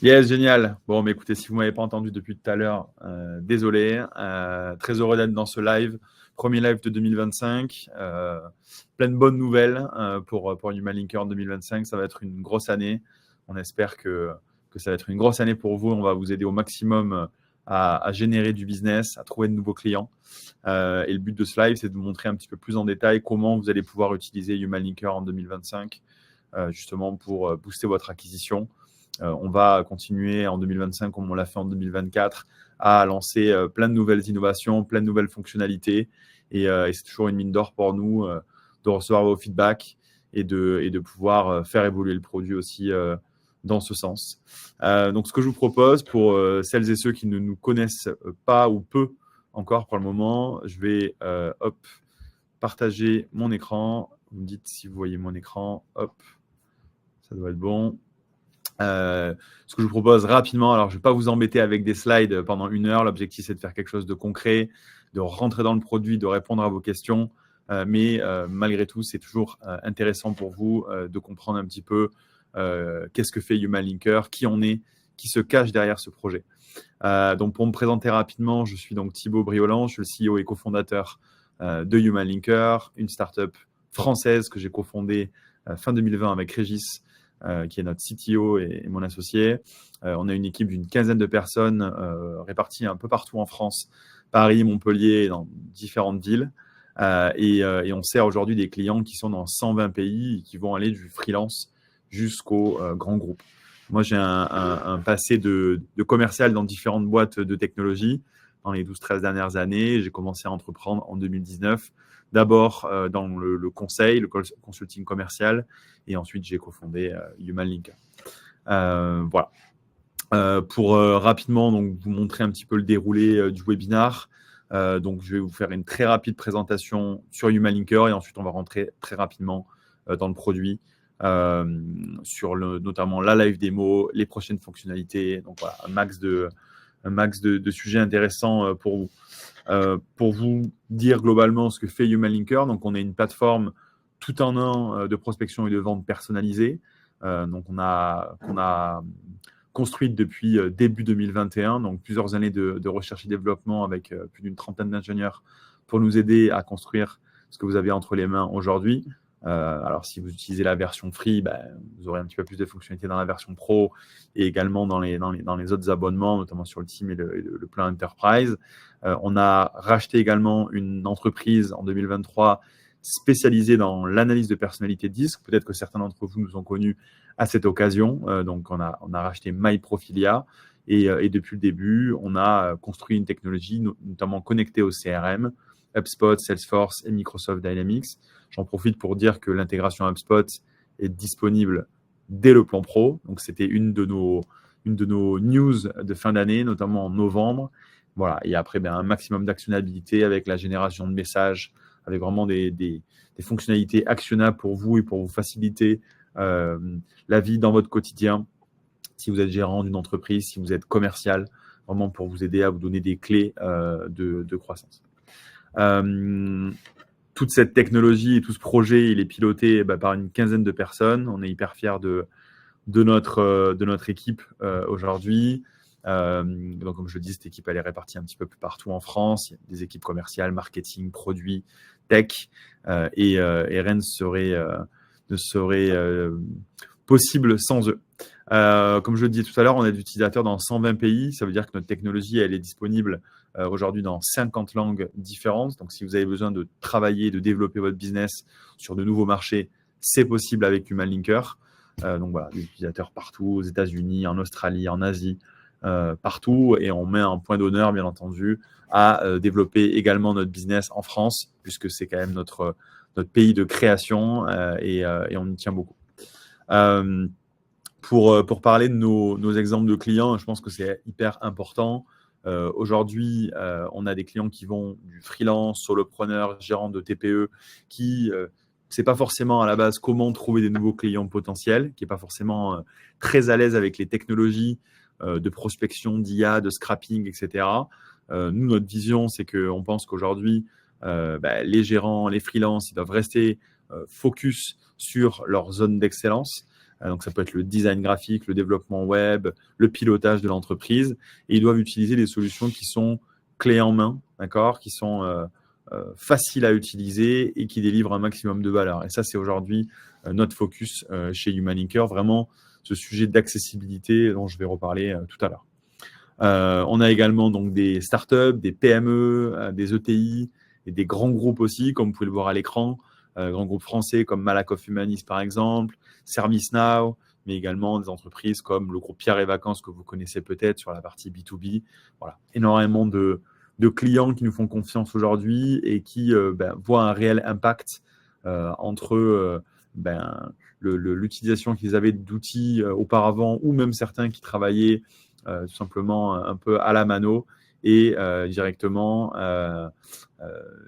Yes, génial. Bon, mais écoutez, si vous ne m'avez pas entendu depuis tout à l'heure, désolé. Très heureux d'être dans ce live. Premier live de 2025. Plein de bonnes nouvelles pour Human Linker en 2025. Ça va être une grosse année. On espère que ça va être une grosse année pour vous. On va vous aider au maximum à générer du business, à trouver de nouveaux clients. Et le but de ce live, c'est de vous montrer un petit peu plus en détail comment vous allez pouvoir utiliser Human Linker en 2025, justement pour booster votre acquisition. On va continuer en 2025, comme on l'a fait en 2024, à lancer plein de nouvelles innovations, plein de nouvelles fonctionnalités. Et c'est toujours une mine d'or pour nous de recevoir vos feedbacks et de pouvoir faire évoluer le produit aussi dans ce sens. Donc, ce que je vous propose pour celles et ceux qui ne nous connaissent pas ou peu encore pour le moment, je vais partager mon écran. Vous me dites si vous voyez mon écran. Hop, ça doit être bon. Ce que je vous propose rapidement, alors je ne vais pas vous embêter avec des slides pendant 1 heure. L'objectif, c'est de faire quelque chose de concret, de rentrer dans le produit, de répondre à vos questions. Mais malgré tout, c'est toujours intéressant pour vous de comprendre un petit peu qu'est-ce que fait Human Linker, qui on est, qui se cache derrière ce projet. Donc, pour me présenter rapidement, je suis donc Thibaut Briolant, je suis le CEO et cofondateur de Human Linker, une startup française que j'ai cofondée fin 2020 avec Régis, qui est notre CTO et mon associé. On a une équipe d'une quinzaine de personnes réparties un peu partout en France, Paris, Montpellier, et dans différentes villes. Et on sert aujourd'hui des clients qui sont dans 120 pays et qui vont aller du freelance jusqu'aux grands groupes. Moi, j'ai un passé de commercial dans différentes boîtes de technologie dans les 12-13 dernières années. J'ai commencé à entreprendre en 2019, d'abord dans le conseil, le consulting commercial, et ensuite j'ai cofondé Human Linker. Voilà. Pour rapidement donc, vous montrer un petit peu le déroulé du webinar. Donc, je vais vous faire une très rapide présentation sur Human Linker et ensuite on va rentrer très rapidement dans le produit. Sur notamment la live démo, les prochaines fonctionnalités. Donc voilà, un max de sujets intéressants pour vous. Pour vous dire globalement ce que fait Human Linker, donc on est une plateforme tout en un de prospection et de vente personnalisée. Donc on a construite depuis début 2021, donc plusieurs années de recherche et développement avec plus d'une trentaine d'ingénieurs pour nous aider à construire ce que vous avez entre les mains aujourd'hui. Alors, si vous utilisez la version free, vous aurez un petit peu plus de fonctionnalités dans la version pro et également dans les autres abonnements, notamment sur le team et le plan Enterprise. On a racheté également une entreprise en 2023 spécialisée dans l'analyse de personnalité de disque. Peut-être que certains d'entre vous nous ont connus à cette occasion. Donc, on a racheté MyProfilia. Et depuis le début, on a construit une technologie notamment connectée au CRM, HubSpot, Salesforce et Microsoft Dynamics. J'en profite pour dire que l'intégration HubSpot est disponible dès le plan pro. Donc, c'était une de nos news de fin d'année, notamment en novembre. Voilà. Et après, un maximum d'actionnabilité avec la génération de messages, avec vraiment des fonctionnalités actionnables pour vous et pour vous faciliter la vie dans votre quotidien. Si vous êtes gérant d'une entreprise, si vous êtes commercial, vraiment pour vous aider à vous donner des clés de croissance. Toute cette technologie et tout ce projet, il est piloté par une quinzaine de personnes. On est hyper fiers de notre équipe aujourd'hui. Donc, comme je le dis, cette équipe, elle est répartie un petit peu plus partout en France. Il y a des équipes commerciales, marketing, produits, tech. Et rien ne serait possible sans eux. Comme je le disais tout à l'heure, on a des utilisateurs dans 120 pays. Ça veut dire que notre technologie, elle est disponible aujourd'hui dans 50 langues différentes. Donc, si vous avez besoin de travailler, de développer votre business sur de nouveaux marchés, c'est possible avec Human Linker. Donc, voilà, des utilisateurs partout, aux États-Unis, en Australie, en Asie, partout. Et on met un point d'honneur, bien entendu, à développer également notre business en France, puisque c'est quand même notre pays de création et on y tient beaucoup. Pour parler de nos exemples de clients, je pense que c'est hyper important. Aujourd'hui, on a des clients qui vont du freelance, solopreneur, gérant de TPE, qui ne sait pas forcément à la base comment trouver des nouveaux clients potentiels, qui n'est pas forcément très à l'aise avec les technologies de prospection, d'IA, de scrapping, etc. Nous, notre vision, c'est qu'on pense qu'aujourd'hui, les gérants, les freelances, ils doivent rester focus sur leur zone d'excellence. Donc, ça peut être le design graphique, le développement web, le pilotage de l'entreprise. Et ils doivent utiliser des solutions qui sont clés en main, d'accord, qui sont faciles à utiliser et qui délivrent un maximum de valeur. Et ça, c'est aujourd'hui notre focus chez HumanLinker, vraiment ce sujet d'accessibilité dont je vais reparler tout à l'heure. On a également donc des startups, des PME, des ETI et des grands groupes aussi, comme vous pouvez le voir à l'écran. Grands groupes français comme Malakoff Humanis par exemple, ServiceNow, mais également des entreprises comme le groupe Pierre et Vacances que vous connaissez peut-être sur la partie B2B. Voilà, énormément de clients qui nous font confiance aujourd'hui et qui voient un réel impact entre l'utilisation qu'ils avaient d'outils auparavant ou même certains qui travaillaient tout simplement un peu à la mano et directement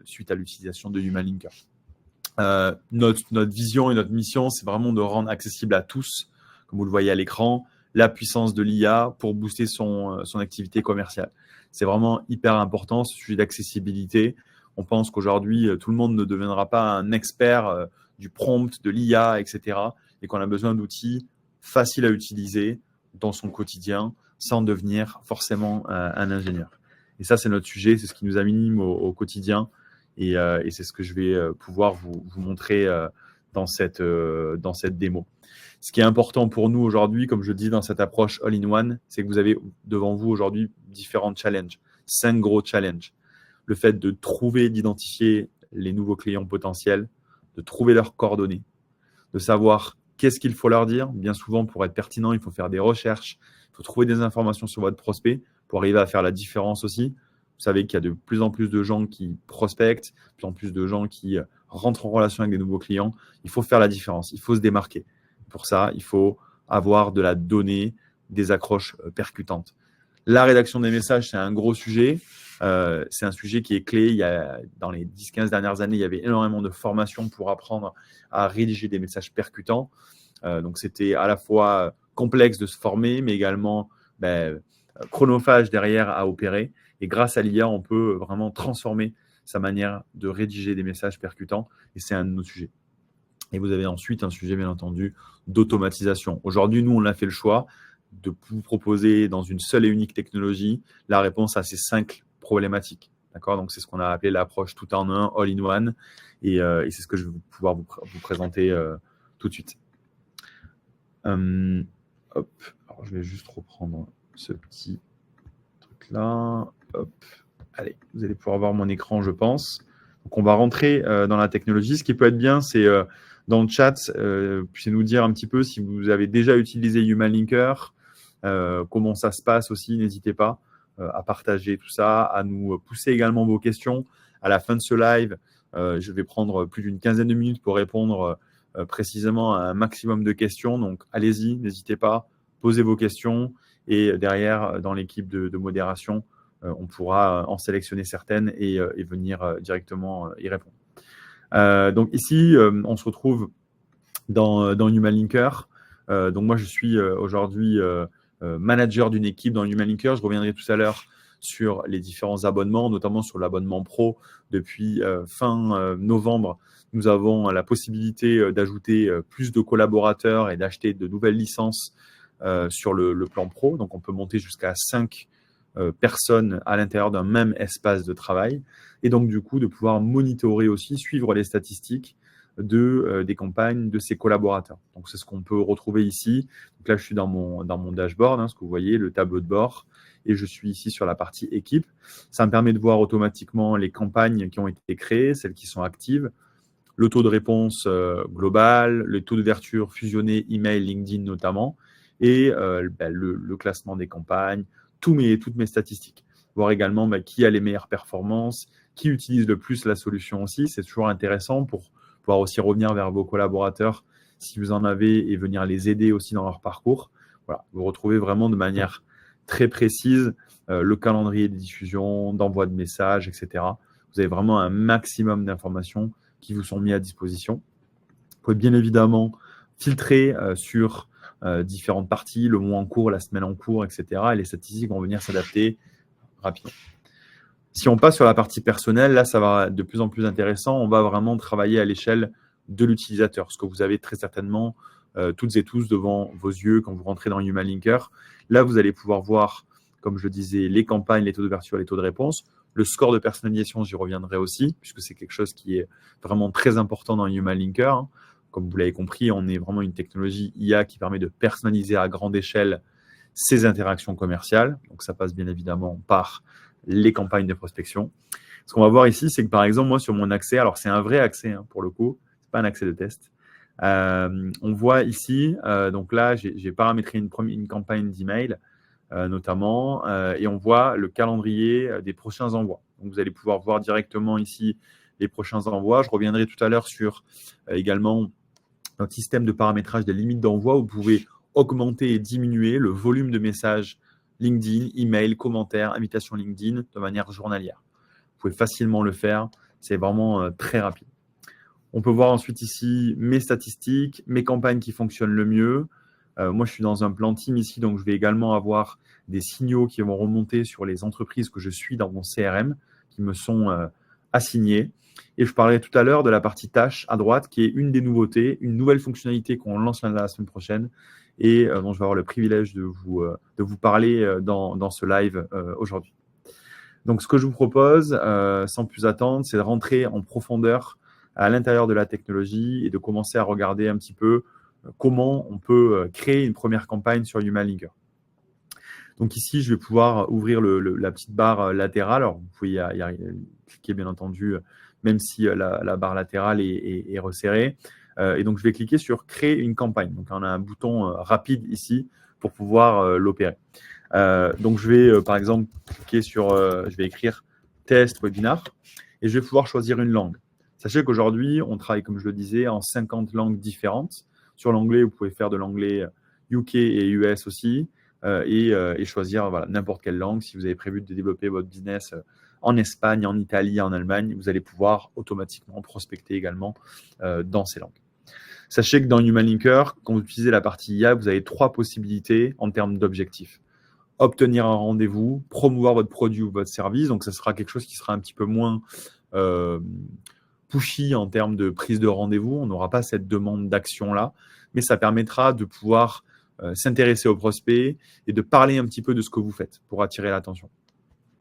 suite à l'utilisation de HumanLinker. Notre vision et notre mission, c'est vraiment de rendre accessible à tous, comme vous le voyez à l'écran, la puissance de l'IA pour booster son activité commerciale. C'est vraiment hyper important, ce sujet d'accessibilité. On pense qu'aujourd'hui, tout le monde ne deviendra pas un expert du prompt, de l'IA, etc. Et qu'on a besoin d'outils faciles à utiliser dans son quotidien sans devenir forcément un ingénieur. Et ça, c'est notre sujet, c'est ce qui nous anime au quotidien. Et c'est ce que je vais pouvoir vous montrer dans cette démo. Ce qui est important pour nous aujourd'hui, comme je dis dans cette approche all-in-one, c'est que vous avez devant vous aujourd'hui différents challenges, 5 gros challenges. Le fait de trouver, d'identifier les nouveaux clients potentiels, de trouver leurs coordonnées, de savoir qu'est-ce qu'il faut leur dire. Bien souvent, pour être pertinent, il faut faire des recherches, il faut trouver des informations sur votre prospect pour arriver à faire la différence aussi. Vous savez qu'il y a de plus en plus de gens qui prospectent, de plus en plus de gens qui rentrent en relation avec des nouveaux clients. Il faut faire la différence, il faut se démarquer. Pour ça, il faut avoir de la donnée, des accroches percutantes. La rédaction des messages, c'est un gros sujet. C'est un sujet qui est clé. Dans les 10-15 dernières années, il y avait énormément de formations pour apprendre à rédiger des messages percutants. Donc, c'était à la fois complexe de se former, mais également chronophage derrière à opérer. Et grâce à l'IA, on peut vraiment transformer sa manière de rédiger des messages percutants. Et c'est un de nos sujets. Et vous avez ensuite un sujet, bien entendu, d'automatisation. Aujourd'hui, nous, on a fait le choix de vous proposer dans une seule et unique technologie la réponse à ces 5 problématiques. D'accord ? Donc, c'est ce qu'on a appelé l'approche tout en un, all-in-one. Et c'est ce que je vais pouvoir vous présenter tout de suite. Hop. Alors, je vais juste reprendre ce petit truc-là. Hop. Allez, vous allez pouvoir voir mon écran, je pense. Donc, on va rentrer dans la technologie. Ce qui peut être bien, c'est dans le chat, puissiez nous dire un petit peu si vous avez déjà utilisé HumanLinker, comment ça se passe aussi. N'hésitez pas à partager tout ça, à nous pousser également vos questions. À la fin de ce live, je vais prendre plus d'une quinzaine de minutes pour répondre précisément à un maximum de questions. Donc, allez-y, n'hésitez pas, posez vos questions. Et derrière, dans l'équipe de modération, on pourra en sélectionner certaines et venir directement y répondre. Donc ici, on se retrouve dans HumanLinker. Donc moi, je suis aujourd'hui manager d'une équipe dans HumanLinker. Je reviendrai tout à l'heure sur les différents abonnements, notamment sur l'abonnement pro. Depuis fin novembre, nous avons la possibilité d'ajouter plus de collaborateurs et d'acheter de nouvelles licences sur le plan pro. Donc, on peut monter jusqu'à 5 personnes à l'intérieur d'un même espace de travail. Et donc, du coup, de pouvoir monitorer aussi, suivre les statistiques des campagnes de ses collaborateurs. Donc, c'est ce qu'on peut retrouver ici. Donc là, je suis dans mon dashboard, ce que vous voyez, le tableau de bord. Et je suis ici sur la partie équipe. Ça me permet de voir automatiquement les campagnes qui ont été créées, celles qui sont actives, le taux de réponse global, le taux d'ouverture fusionné email, LinkedIn notamment, et le classement des campagnes, toutes mes statistiques. Voir également qui a les meilleures performances, qui utilise le plus la solution aussi. C'est toujours intéressant pour pouvoir aussi revenir vers vos collaborateurs si vous en avez et venir les aider aussi dans leur parcours. Voilà, vous retrouvez vraiment de manière très précise le calendrier de diffusion, d'envoi de messages, etc. Vous avez vraiment un maximum d'informations qui vous sont mis à disposition. Vous pouvez bien évidemment filtrer sur différentes parties, le mois en cours, la semaine en cours, etc. Et les statistiques vont venir s'adapter rapidement. Si on passe sur la partie personnelle, là, ça va de plus en plus intéressant. On va vraiment travailler à l'échelle de l'utilisateur, ce que vous avez très certainement toutes et tous devant vos yeux quand vous rentrez dans Human Linker. Là, vous allez pouvoir voir, comme je le disais, les campagnes, les taux d'ouverture, les taux de réponse. Le score de personnalisation, j'y reviendrai aussi, puisque c'est quelque chose qui est vraiment très important dans Human Linker, hein. Comme vous l'avez compris, on est vraiment une technologie IA qui permet de personnaliser à grande échelle ces interactions commerciales. Donc, ça passe bien évidemment par les campagnes de prospection. Ce qu'on va voir ici, c'est que par exemple, moi, sur mon accès, alors c'est un vrai accès hein, pour le coup, ce n'est pas un accès de test. On voit ici, donc là, j'ai paramétré une campagne d'email, notamment, et on voit le calendrier des prochains envois. Donc, vous allez pouvoir voir directement ici les prochains envois. Je reviendrai tout à l'heure sur également notre système de paramétrage des limites d'envoi où vous pouvez augmenter et diminuer le volume de messages LinkedIn, email, commentaires, invitations LinkedIn de manière journalière. Vous pouvez facilement le faire. C'est vraiment très rapide. On peut voir ensuite ici mes statistiques, mes campagnes qui fonctionnent le mieux. Moi, je suis dans un plan team ici, donc je vais également avoir des signaux qui vont remonter sur les entreprises que je suis dans mon CRM, qui me sont assignées. Et je parlerai tout à l'heure de la partie tâches à droite, qui est une des nouveautés, une nouvelle fonctionnalité qu'on lance la semaine prochaine et dont je vais avoir le privilège de vous parler dans ce live aujourd'hui. Donc, ce que je vous propose, sans plus attendre, c'est de rentrer en profondeur à l'intérieur de la technologie et de commencer à regarder un petit peu comment on peut créer une première campagne sur Human Linker. Donc ici, je vais pouvoir ouvrir la petite barre latérale. Alors, vous pouvez y cliquer, bien entendu, même si la barre latérale est resserrée. Et donc, je vais cliquer sur « Créer une campagne ». Donc, on a un bouton rapide ici pour pouvoir l'opérer. Donc, je vais, par exemple, cliquer sur je vais écrire « Test webinar » et je vais pouvoir choisir une langue. Sachez qu'aujourd'hui, on travaille, comme je le disais, en 50 langues différentes. Sur l'anglais, vous pouvez faire de l'anglais UK et US aussi. Et choisir voilà, n'importe quelle langue. Si vous avez prévu de développer votre business en Espagne, en Italie, en Allemagne, vous allez pouvoir automatiquement prospecter également dans ces langues. Sachez que dans Human Linker, quand vous utilisez la partie IA, vous avez 3 possibilités en termes d'objectifs. Obtenir un rendez-vous, promouvoir votre produit ou votre service. Donc, ça sera quelque chose qui sera un petit peu moins pushy en termes de prise de rendez-vous. On n'aura pas cette demande d'action-là, mais ça permettra de pouvoir s'intéresser aux prospects et de parler un petit peu de ce que vous faites pour attirer l'attention.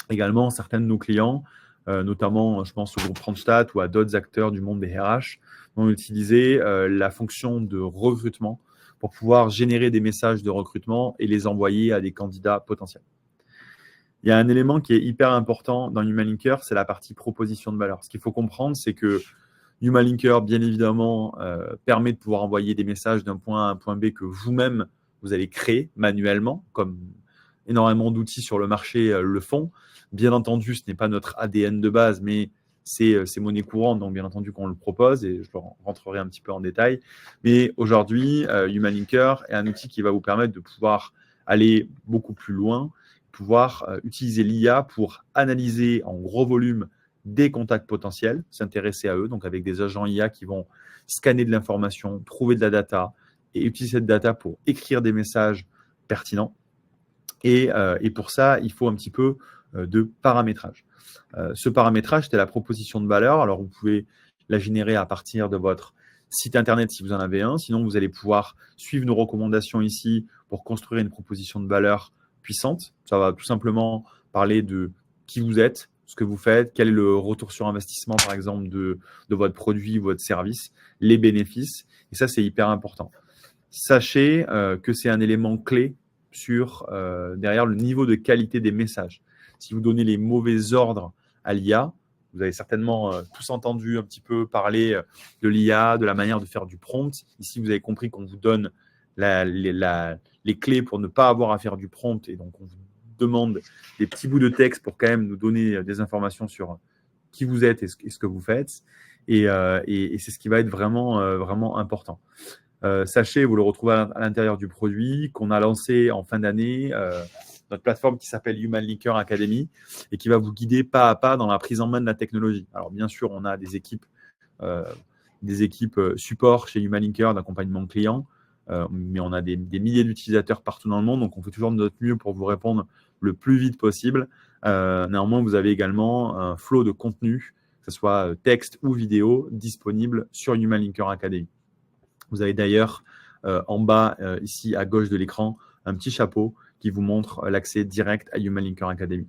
Également, certains de nos clients, notamment, je pense au groupe Randstad ou à d'autres acteurs du monde des RH, vont utiliser la fonction de recrutement pour pouvoir générer des messages de recrutement et les envoyer à des candidats potentiels. Il y a un élément qui est hyper important dans Human Linker, c'est la partie proposition de valeur. Ce qu'il faut comprendre, c'est que Human Linker, bien évidemment, permet de pouvoir envoyer des messages d'un point A à un point B que vous-même, vous allez créer manuellement, comme énormément d'outils sur le marché le font. Bien entendu, ce n'est pas notre ADN de base, mais c'est monnaie courante, donc bien entendu qu'on le propose et je rentrerai un petit peu en détail. Mais aujourd'hui, Human Linker est un outil qui va vous permettre de pouvoir aller beaucoup plus loin, pouvoir utiliser l'IA pour analyser en gros volume des contacts potentiels, s'intéresser à eux, donc avec des agents IA qui vont scanner de l'information, trouver de la data et utiliser cette data pour écrire des messages pertinents. Et pour ça, il faut un petit peu de paramétrage. Ce paramétrage, c'était la proposition de valeur. Alors, vous pouvez la générer à partir de votre site internet si vous en avez un. Sinon, vous allez pouvoir suivre nos recommandations ici pour construire une proposition de valeur puissante. Ça va tout simplement parler de qui vous êtes, ce que vous faites, quel est le retour sur investissement, par exemple, de votre produit ou votre service, les bénéfices. Et ça, c'est hyper important. Sachez que c'est un élément clé sur derrière le niveau de qualité des messages. Si vous donnez les mauvais ordres à l'IA, vous avez certainement tous entendu un petit peu parler de l'IA, de la manière de faire du prompt. Ici, vous avez compris qu'on vous donne les clés pour ne pas avoir à faire du prompt. Et donc, on vous demande des petits bouts de texte pour quand même nous donner des informations sur qui vous êtes et ce que vous faites. Et c'est ce qui va être vraiment important. Sachez, vous le retrouvez à l'intérieur du produit, qu'on a lancé en fin d'année, notre plateforme qui s'appelle Human Linker Academy et qui va vous guider pas à pas dans la prise en main de la technologie. Alors bien sûr, on a des équipes support chez Human Linker d'accompagnement client, mais on a des milliers d'utilisateurs partout dans le monde, donc on fait toujours de notre mieux pour vous répondre le plus vite possible. Néanmoins, vous avez également un flow de contenu, que ce soit texte ou vidéo, disponible sur Human Linker Academy. Vous avez d'ailleurs en bas, ici à gauche de l'écran, un petit chapeau qui vous montre l'accès direct à Human Linker Academy.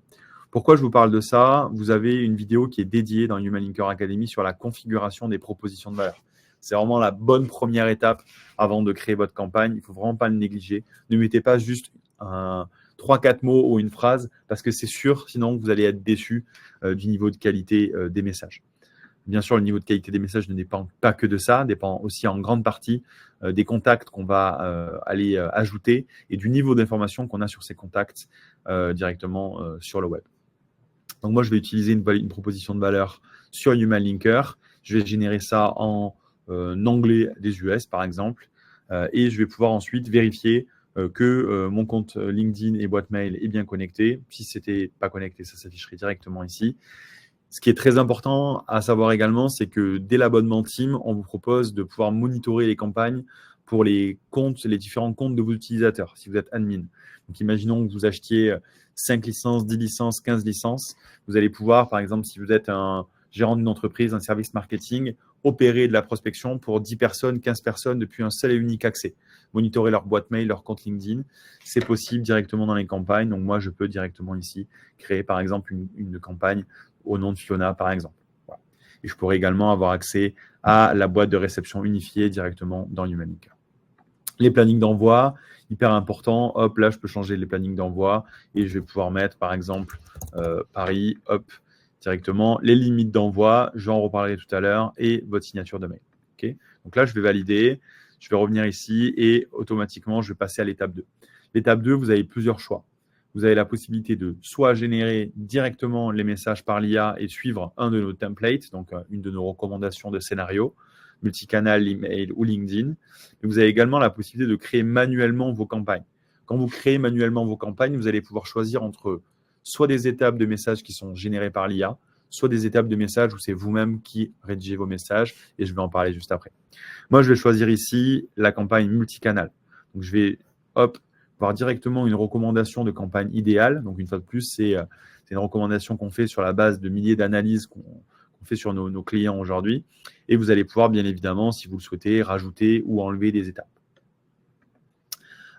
Pourquoi je vous parle de ça? Vous avez une vidéo qui est dédiée dans Human Linker Academy sur la configuration des propositions de valeur. C'est vraiment la bonne première étape avant de créer votre campagne. Il ne faut vraiment pas le négliger. Ne mettez pas juste 3-4 mots ou une phrase parce que c'est sûr, sinon vous allez être déçu du niveau de qualité des messages. Bien sûr, le niveau de qualité des messages ne dépend pas que de ça, dépend aussi en grande partie des contacts qu'on va aller ajouter et du niveau d'information qu'on a sur ces contacts directement sur le web. Donc moi, je vais utiliser une proposition de valeur sur Human Linker. Je vais générer ça en anglais des US, par exemple, et je vais pouvoir ensuite vérifier que mon compte LinkedIn et boîte mail est bien connecté. Si ce n'était pas connecté, ça s'afficherait directement ici. Ce qui est très important à savoir également, c'est que dès l'abonnement Team, on vous propose de pouvoir monitorer les campagnes pour les différents comptes de vos utilisateurs, si vous êtes admin. Donc, imaginons que vous achetiez 5 licences, 10 licences, 15 licences. Vous allez pouvoir, par exemple, si vous êtes un gérant d'une entreprise, un service marketing, opérer de la prospection pour 10 personnes, 15 personnes depuis un seul et unique accès. Monitorer leur boîte mail, leur compte LinkedIn. C'est possible directement dans les campagnes. Donc, moi, je peux directement ici créer, par exemple, une campagne au nom de Fiona, par exemple. Voilà. Et je pourrais également avoir accès à la boîte de réception unifiée directement dans Human Linker. Les plannings d'envoi, hyper important. Hop, là, je peux changer les plannings d'envoi et je vais pouvoir mettre, par exemple, Paris, hop, directement. Les limites d'envoi, j'en reparlerai tout à l'heure, et votre signature de mail. Okay. Donc là, je vais valider. Je vais revenir ici et automatiquement, je vais passer à l'étape 2. L'étape 2, vous avez plusieurs choix. Vous avez la possibilité de soit générer directement les messages par l'IA et suivre un de nos templates, donc une de nos recommandations de scénario, multicanal, email ou LinkedIn. Mais vous avez également la possibilité de créer manuellement vos campagnes. Quand vous créez manuellement vos campagnes, vous allez pouvoir choisir entre soit des étapes de messages qui sont générées par l'IA, soit des étapes de messages où c'est vous-même qui rédigez vos messages, et je vais en parler juste après. Moi, je vais choisir ici la campagne multicanal. Donc, je vais, voir directement une recommandation de campagne idéale. Donc, une fois de plus, c'est une recommandation qu'on fait sur la base de milliers d'analyses qu'on fait sur nos clients aujourd'hui. Et vous allez pouvoir, bien évidemment, si vous le souhaitez, rajouter ou enlever des étapes.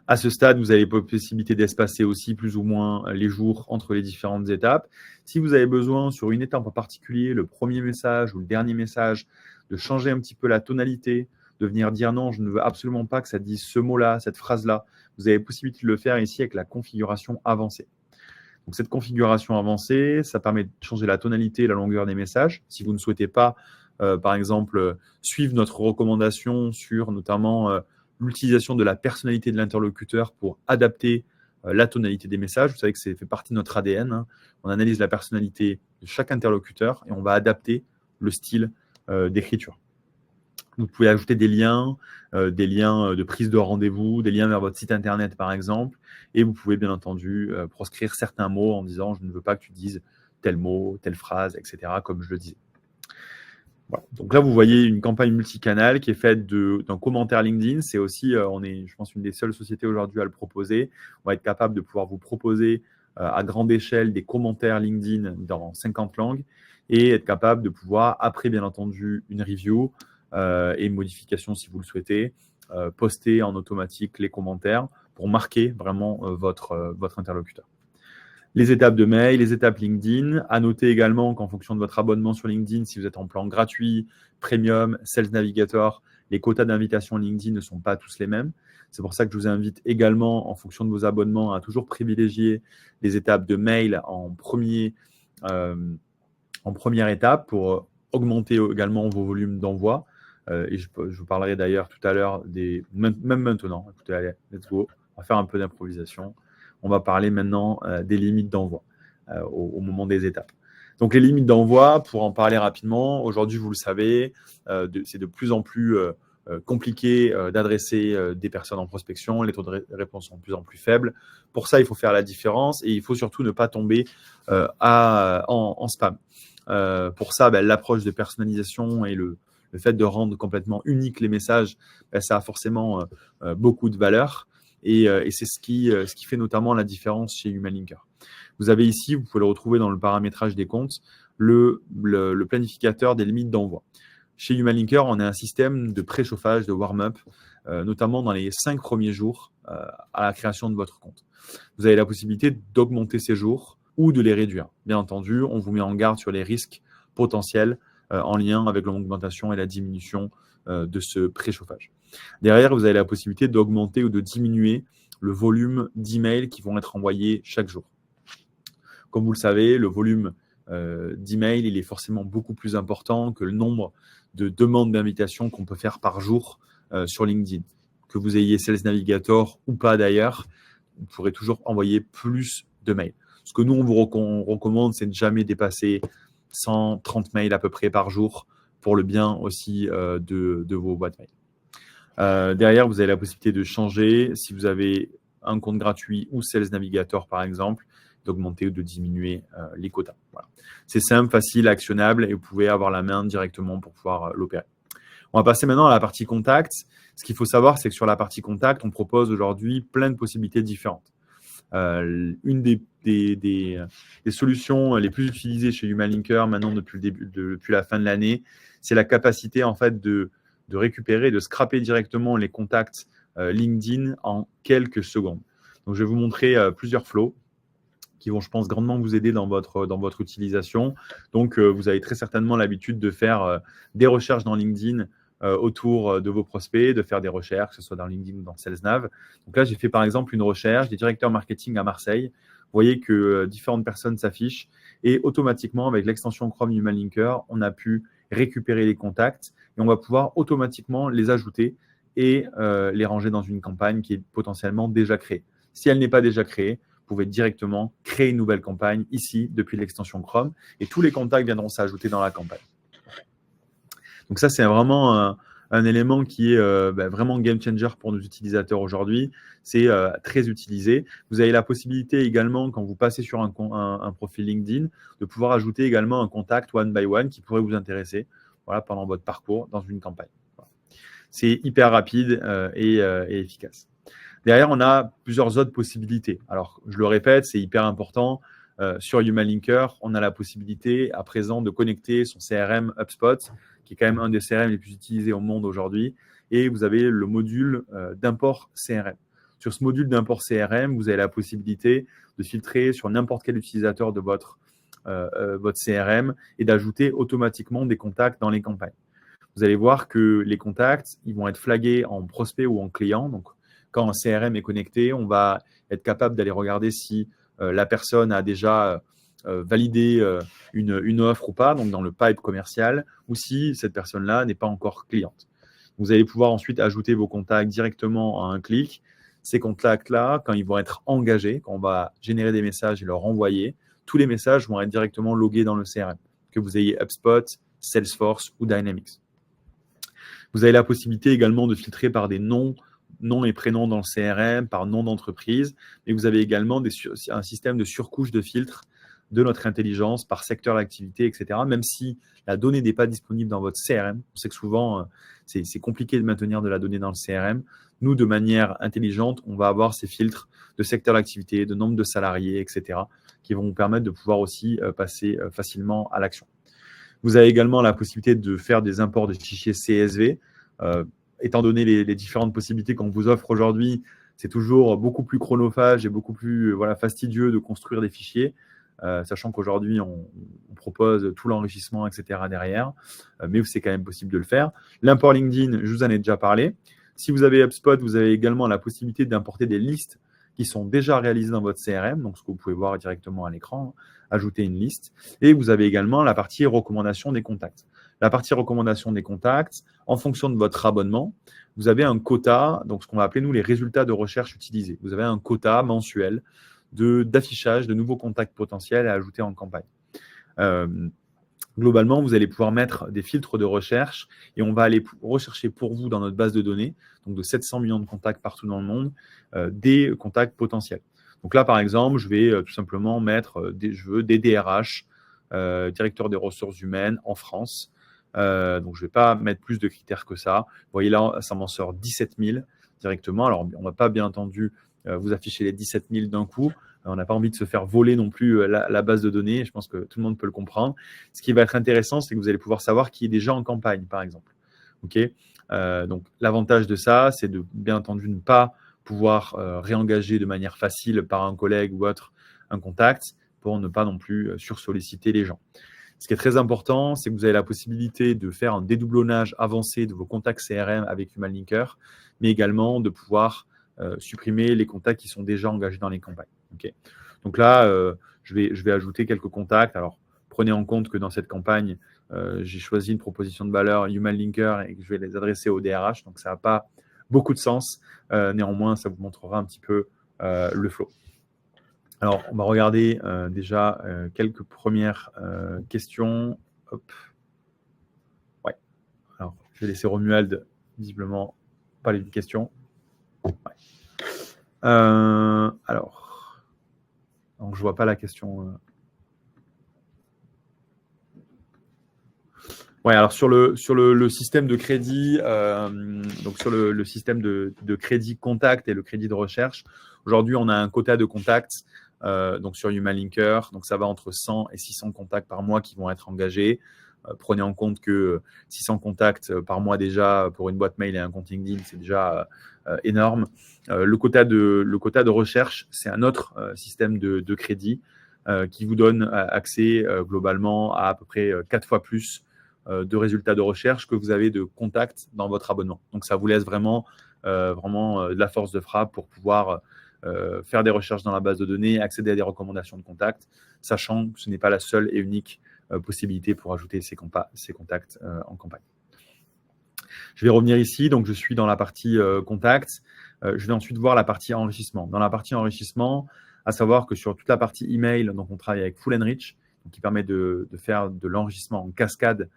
À ce stade, vous avez la possibilité d'espacer aussi plus ou moins les jours entre les différentes étapes. Si vous avez besoin, sur une étape en particulier, le premier message ou le dernier message, de changer un petit peu la tonalité, de venir dire non, je ne veux absolument pas que ça dise ce mot-là, cette phrase-là, vous avez la possibilité de le faire ici avec la configuration avancée. Donc, cette configuration avancée, ça permet de changer la tonalité et la longueur des messages. Si vous ne souhaitez pas, par exemple, suivre notre recommandation sur notamment l'utilisation de la personnalité de l'interlocuteur pour adapter la tonalité des messages, vous savez que ça fait partie de notre ADN. Hein. On analyse la personnalité de chaque interlocuteur et on va adapter le style d'écriture. Vous pouvez ajouter des liens de prise de rendez-vous, des liens vers votre site internet par exemple, et vous pouvez bien entendu proscrire certains mots en disant je ne veux pas que tu dises tel mot, telle phrase, etc. comme je le disais. Voilà. Donc là, vous voyez une campagne multicanal qui est faite d'un commentaire LinkedIn. C'est aussi, on est, je pense, une des seules sociétés aujourd'hui à le proposer. On va être capable de pouvoir vous proposer à grande échelle des commentaires LinkedIn dans 50 langues et être capable de pouvoir, après bien entendu une review et une modification si vous le souhaitez, poster en automatique les commentaires pour marquer vraiment votre interlocuteur. Les étapes de mail, les étapes LinkedIn. À noter également qu'en fonction de votre abonnement sur LinkedIn, si vous êtes en plan gratuit, premium, Sales Navigator, les quotas d'invitation LinkedIn ne sont pas tous les mêmes. C'est pour ça que je vous invite également, en fonction de vos abonnements, à toujours privilégier les étapes de mail en première étape pour augmenter également vos volumes d'envoi. Et je vous parlerai d'ailleurs tout à l'heure même maintenant. Écoutez, allez, let's go. On va faire un peu d'improvisation. On va parler maintenant des limites d'envoi au moment des étapes. Donc, les limites d'envoi, pour en parler rapidement, aujourd'hui, vous le savez, c'est de plus en plus compliqué d'adresser des personnes en prospection. Les taux de réponse sont de plus en plus faibles. Pour ça, il faut faire la différence et il faut surtout ne pas tomber en spam. Pour ça, l'approche de personnalisation et le fait de rendre complètement unique les messages, ça a forcément beaucoup de valeur. Et c'est ce qui fait notamment la différence chez Human Linker. Vous avez ici, vous pouvez le retrouver dans le paramétrage des comptes, le planificateur des limites d'envoi. Chez Humalinker, on a un système de préchauffage, de warm-up, notamment dans les 5 premiers jours à la création de votre compte. Vous avez la possibilité d'augmenter ces jours ou de les réduire. Bien entendu, on vous met en garde sur les risques potentiels en lien avec l'augmentation et la diminution de ce préchauffage. Derrière, vous avez la possibilité d'augmenter ou de diminuer le volume d'emails qui vont être envoyés chaque jour. Comme vous le savez, le volume d'emails, il est forcément beaucoup plus important que le nombre de demandes d'invitation qu'on peut faire par jour sur LinkedIn. Que vous ayez Sales Navigator ou pas d'ailleurs, vous pourrez toujours envoyer plus de mails. Ce que nous, on vous recommande, c'est de jamais dépasser 130 mails à peu près par jour pour le bien aussi de vos boîtes mail. Derrière, vous avez la possibilité de changer, si vous avez un compte gratuit ou Sales Navigator par exemple, d'augmenter ou de diminuer les quotas. Voilà. C'est simple, facile, actionnable et vous pouvez avoir la main directement pour pouvoir l'opérer. On va passer maintenant à la partie contact. Ce qu'il faut savoir, c'est que sur la partie contact, on propose aujourd'hui plein de possibilités différentes. Une des solutions les plus utilisées chez Humalinker maintenant depuis la fin de l'année, c'est la capacité en fait de récupérer, de scraper directement les contacts LinkedIn en quelques secondes. Donc, je vais vous montrer plusieurs flows qui vont, je pense, grandement vous aider dans votre utilisation. Donc, vous avez très certainement l'habitude de faire des recherches dans LinkedIn autour de vos prospects, de faire des recherches, que ce soit dans LinkedIn ou dans SalesNav. Donc là, j'ai fait par exemple une recherche des directeurs marketing à Marseille. Vous voyez que différentes personnes s'affichent et automatiquement, avec l'extension Chrome Humalinker, on a pu récupérer les contacts et on va pouvoir automatiquement les ajouter et les ranger dans une campagne qui est potentiellement déjà créée. Si elle n'est pas déjà créée, vous pouvez directement créer une nouvelle campagne ici depuis l'extension Chrome et tous les contacts viendront s'ajouter dans la campagne. Donc ça, c'est vraiment un élément qui est vraiment game changer pour nos utilisateurs aujourd'hui. C'est très utilisé. Vous avez la possibilité également, quand vous passez sur un profil LinkedIn, de pouvoir ajouter également un contact one by one qui pourrait vous intéresser pendant votre parcours dans une campagne. Voilà. C'est hyper rapide et efficace. Derrière, on a plusieurs autres possibilités. Alors, je le répète, c'est hyper important. Sur Humalinker, on a la possibilité à présent de connecter son CRM HubSpot, qui est quand même un des CRM les plus utilisés au monde aujourd'hui. Et vous avez le module d'import CRM. Sur ce module d'import CRM, vous avez la possibilité de filtrer sur n'importe quel utilisateur de votre CRM et d'ajouter automatiquement des contacts dans les campagnes. Vous allez voir que les contacts, ils vont être flagués en prospect ou en client. Donc, quand un CRM est connecté, on va être capable d'aller regarder si la personne a déjà validé une offre ou pas, donc dans le pipe commercial, ou si cette personne-là n'est pas encore cliente. Vous allez pouvoir ensuite ajouter vos contacts directement à un clic. Ces contacts-là, quand ils vont être engagés, quand on va générer des messages et leur envoyer, tous les messages vont être directement logués dans le CRM, que vous ayez HubSpot, Salesforce ou Dynamics. Vous avez la possibilité également de filtrer par des noms et prénoms dans le CRM, par nom d'entreprise, mais vous avez également un système de surcouche de filtre de notre intelligence par secteur d'activité, etc. Même si la donnée n'est pas disponible dans votre CRM, on sait que souvent, c'est compliqué de maintenir de la donnée dans le CRM. Nous, de manière intelligente, on va avoir ces filtres de secteur d'activité, de nombre de salariés, etc., qui vont vous permettre de pouvoir aussi passer facilement à l'action. Vous avez également la possibilité de faire des imports de fichiers CSV. Étant donné les différentes possibilités qu'on vous offre aujourd'hui, c'est toujours beaucoup plus chronophage et beaucoup plus fastidieux de construire des fichiers, sachant qu'aujourd'hui, on propose tout l'enrichissement, etc. derrière, mais c'est quand même possible de le faire. L'import LinkedIn, je vous en ai déjà parlé. Si vous avez HubSpot, vous avez également la possibilité d'importer des listes qui sont déjà réalisées dans votre CRM, donc ce que vous pouvez voir directement à l'écran, ajouter une liste. Et vous avez également la partie recommandation des contacts. La partie recommandation des contacts, en fonction de votre abonnement, vous avez un quota, donc ce qu'on va appeler nous les résultats de recherche utilisés. Vous avez un quota mensuel d'affichage de nouveaux contacts potentiels à ajouter en campagne. Globalement, vous allez pouvoir mettre des filtres de recherche et on va aller rechercher pour vous dans notre base de données, donc de 700 millions de contacts partout dans le monde, des contacts potentiels. Donc là, par exemple, je vais tout simplement mettre je veux des DRH, directeurs des ressources humaines en France. Donc, je ne vais pas mettre plus de critères que ça. Vous voyez là, ça m'en sort 17 000 directement. Alors, on ne va pas bien entendu vous afficher les 17 000 d'un coup. On n'a pas envie de se faire voler non plus la base de données. Je pense que tout le monde peut le comprendre. Ce qui va être intéressant, c'est que vous allez pouvoir savoir qui est déjà en campagne, par exemple. Okay, donc, l'avantage de ça, c'est de, bien entendu, ne pas pouvoir réengager de manière facile par un collègue ou autre un contact pour ne pas non plus sursolliciter les gens. Ce qui est très important, c'est que vous avez la possibilité de faire un dédoublonnage avancé de vos contacts CRM avec Human Linker, mais également de pouvoir supprimer les contacts qui sont déjà engagés dans les campagnes. Okay. Donc là, je vais ajouter quelques contacts. Alors, prenez en compte que dans cette campagne, j'ai choisi une proposition de valeur Human Linker et que je vais les adresser au DRH. Donc, ça n'a pas beaucoup de sens. Néanmoins, ça vous montrera un petit peu le flow. Alors, on va regarder déjà quelques premières questions. Hop. Ouais. Alors, je vais laisser Romuald, visiblement, parler d'une question. Ouais. Alors, je ne vois pas la question. Ouais, alors sur le système de crédit, donc sur le système de crédit contact et le crédit de recherche, aujourd'hui, on a un quota de contacts donc sur Human Linker. Donc, ça va entre 100 et 600 contacts par mois qui vont être engagés. Prenez en compte que 600 contacts par mois déjà pour une boîte mail et un compte LinkedIn, c'est déjà énorme. Le quota de recherche, c'est un autre système de crédit qui vous donne accès globalement à peu près 4 fois plus de résultats de recherche que vous avez de contacts dans votre abonnement. Donc, ça vous laisse vraiment de la force de frappe pour pouvoir faire des recherches dans la base de données, accéder à des recommandations de contacts, sachant que ce n'est pas la seule et unique possibilité pour ajouter ces contacts en campagne. Je vais revenir ici. Donc, je suis dans la partie contacts. Je vais ensuite voir la partie enrichissement. Dans la partie enrichissement, à savoir que sur toute la partie email, donc on travaille avec Full Enrich, qui permet de faire de l'enrichissement en cascade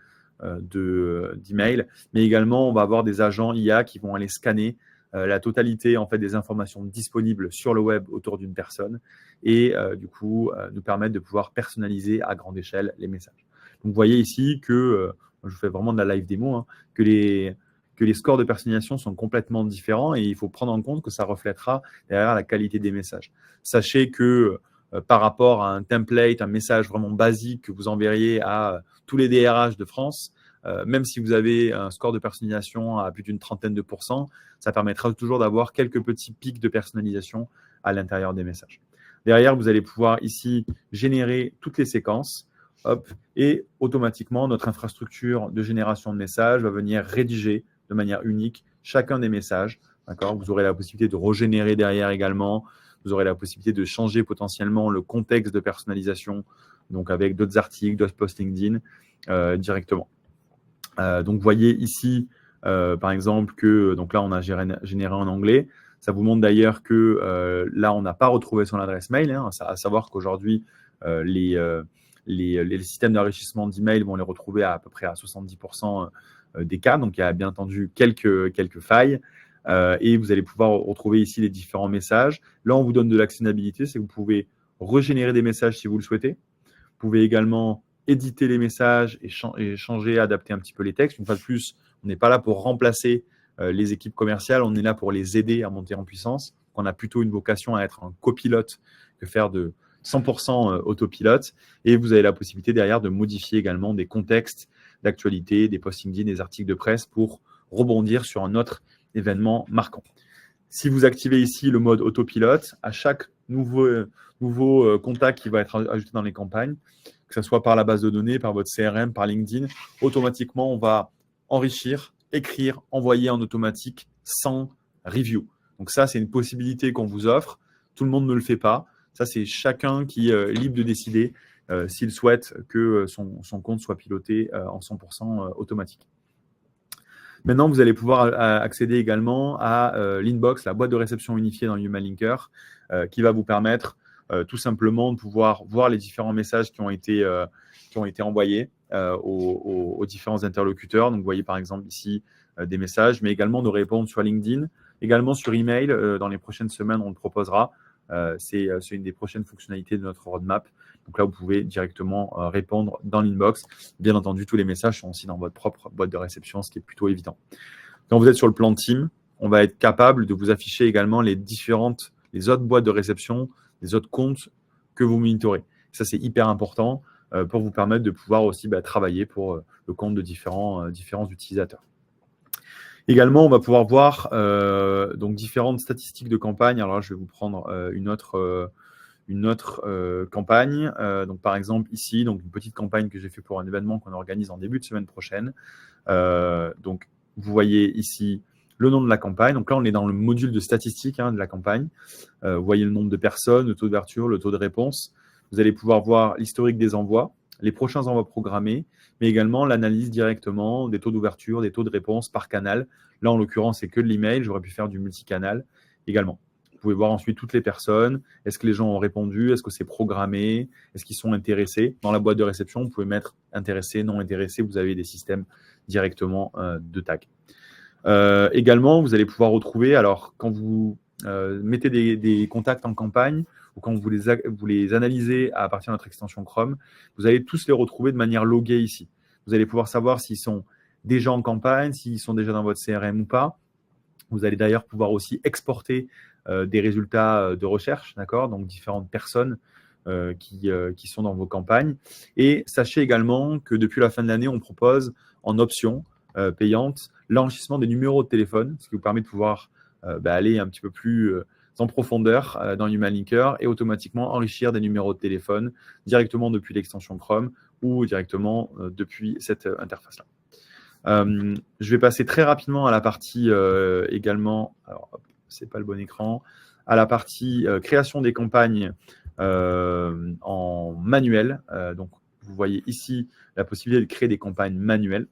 d'emails, mais également on va avoir des agents IA qui vont aller scanner la totalité en fait des informations disponibles sur le web autour d'une personne et du coup nous permettre de pouvoir personnaliser à grande échelle les messages. Donc vous voyez ici que je fais vraiment de la live démo, hein, que les scores de personnalisation sont complètement différents et il faut prendre en compte que ça reflètera derrière la qualité des messages. Sachez que par rapport à un template, un message vraiment basique que vous enverriez à tous les DRH de France, même si vous avez un score de personnalisation à plus d'une trentaine de %, ça permettra toujours d'avoir quelques petits pics de personnalisation à l'intérieur des messages. Derrière, vous allez pouvoir ici générer toutes les séquences. Hop, et automatiquement, notre infrastructure de génération de messages va venir rédiger de manière unique chacun des messages. Vous aurez la possibilité de régénérer derrière également. Vous aurez la possibilité de changer potentiellement le contexte de personnalisation, donc avec d'autres articles, d'autres posts LinkedIn directement. Donc, vous voyez ici, par exemple, que donc là, on a généré en anglais. Ça vous montre d'ailleurs que là, on n'a pas retrouvé son adresse mail. Hein, à savoir qu'aujourd'hui, les systèmes d'enrichissement d'email vont les retrouver à peu près à 70% des cas. Donc, il y a bien entendu quelques failles. Et vous allez pouvoir retrouver ici les différents messages. Là, on vous donne de l'actionnabilité, c'est que vous pouvez régénérer des messages si vous le souhaitez. Vous pouvez également éditer les messages et changer, adapter un petit peu les textes. Une fois de plus, on n'est pas là pour remplacer les équipes commerciales, on est là pour les aider à monter en puissance. On a plutôt une vocation à être un copilote que faire de 100% autopilote. Et vous avez la possibilité derrière de modifier également des contextes d'actualité, des posts LinkedIn, des articles de presse pour rebondir sur un autre événement marquant. Si vous activez ici le mode autopilote, à chaque nouveau contact qui va être ajouté dans les campagnes, que ce soit par la base de données, par votre CRM, par LinkedIn, automatiquement, on va enrichir, écrire, envoyer en automatique sans review. Donc ça, c'est une possibilité qu'on vous offre. Tout le monde ne le fait pas. Ça, c'est chacun qui est libre de décider s'il souhaite que son compte soit piloté en 100% automatique. Maintenant, vous allez pouvoir accéder également à l'inbox, la boîte de réception unifiée dans Human Linker, qui va vous permettre tout simplement de pouvoir voir les différents messages qui ont été envoyés aux différents interlocuteurs. Donc, vous voyez par exemple ici des messages, mais également de répondre sur LinkedIn, également sur email. Dans les prochaines semaines, on le proposera. C'est une des prochaines fonctionnalités de notre roadmap. Donc là, vous pouvez directement répondre dans l'inbox. Bien entendu, tous les messages sont aussi dans votre propre boîte de réception, ce qui est plutôt évident. Quand vous êtes sur le plan team, on va être capable de vous afficher également les autres boîtes de réception des autres comptes que vous monitorez. Ça, c'est hyper important pour vous permettre de pouvoir aussi travailler pour le compte de différents utilisateurs. Également, on va pouvoir voir donc différentes statistiques de campagne. Alors là, je vais vous prendre une autre campagne. Donc, par exemple, ici, donc une petite campagne que j'ai fait pour un événement qu'on organise en début de semaine prochaine. Donc, vous voyez ici le nom de la campagne. Donc là, on est dans le module de statistiques de la campagne. Vous voyez le nombre de personnes, le taux d'ouverture, le taux de réponse. Vous allez pouvoir voir l'historique des envois, les prochains envois programmés, mais également l'analyse directement des taux d'ouverture, des taux de réponse par canal. Là, en l'occurrence, c'est que de l'email. J'aurais pu faire du multicanal également. Vous pouvez voir ensuite toutes les personnes. Est-ce que les gens ont répondu? Est-ce que c'est programmé? Est-ce qu'ils sont intéressés? Dans la boîte de réception, vous pouvez mettre intéressé, non intéressé. Vous avez des systèmes directement de tag. Également, vous allez pouvoir retrouver, alors quand vous mettez des contacts en campagne ou quand vous les analysez à partir de notre extension Chrome, vous allez tous les retrouver de manière loguée ici. Vous allez pouvoir savoir s'ils sont déjà en campagne, s'ils sont déjà dans votre CRM ou pas. Vous allez d'ailleurs pouvoir aussi exporter des résultats de recherche, d'accord? Donc, différentes personnes qui sont dans vos campagnes. Et sachez également que depuis la fin de l'année, on propose en option payante l'enrichissement des numéros de téléphone, ce qui vous permet de pouvoir aller un petit peu plus en profondeur dans Human Linker et automatiquement enrichir des numéros de téléphone directement depuis l'extension Chrome ou directement depuis cette interface-là. Je vais passer très rapidement à la partie également, alors c'est pas le bon écran, à la partie création des campagnes en manuel. Donc, vous voyez ici la possibilité de créer des campagnes manuelles.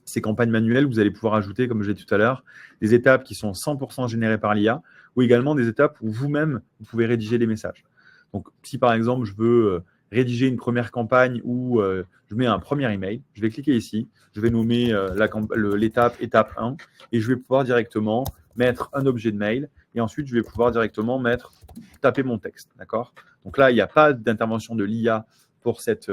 Ces campagnes manuelles, vous allez pouvoir ajouter, comme je l'ai dit tout à l'heure, des étapes qui sont 100% générées par l'IA ou également des étapes où vous-même, vous pouvez rédiger les messages. Donc, si par exemple, je veux rédiger une première campagne où je mets un premier email, je vais cliquer ici, je vais nommer l'étape étape 1 et je vais pouvoir directement mettre un objet de mail et ensuite, je vais pouvoir directement taper mon texte. D'accord? Donc là, il n'y a pas d'intervention de l'IA pour cette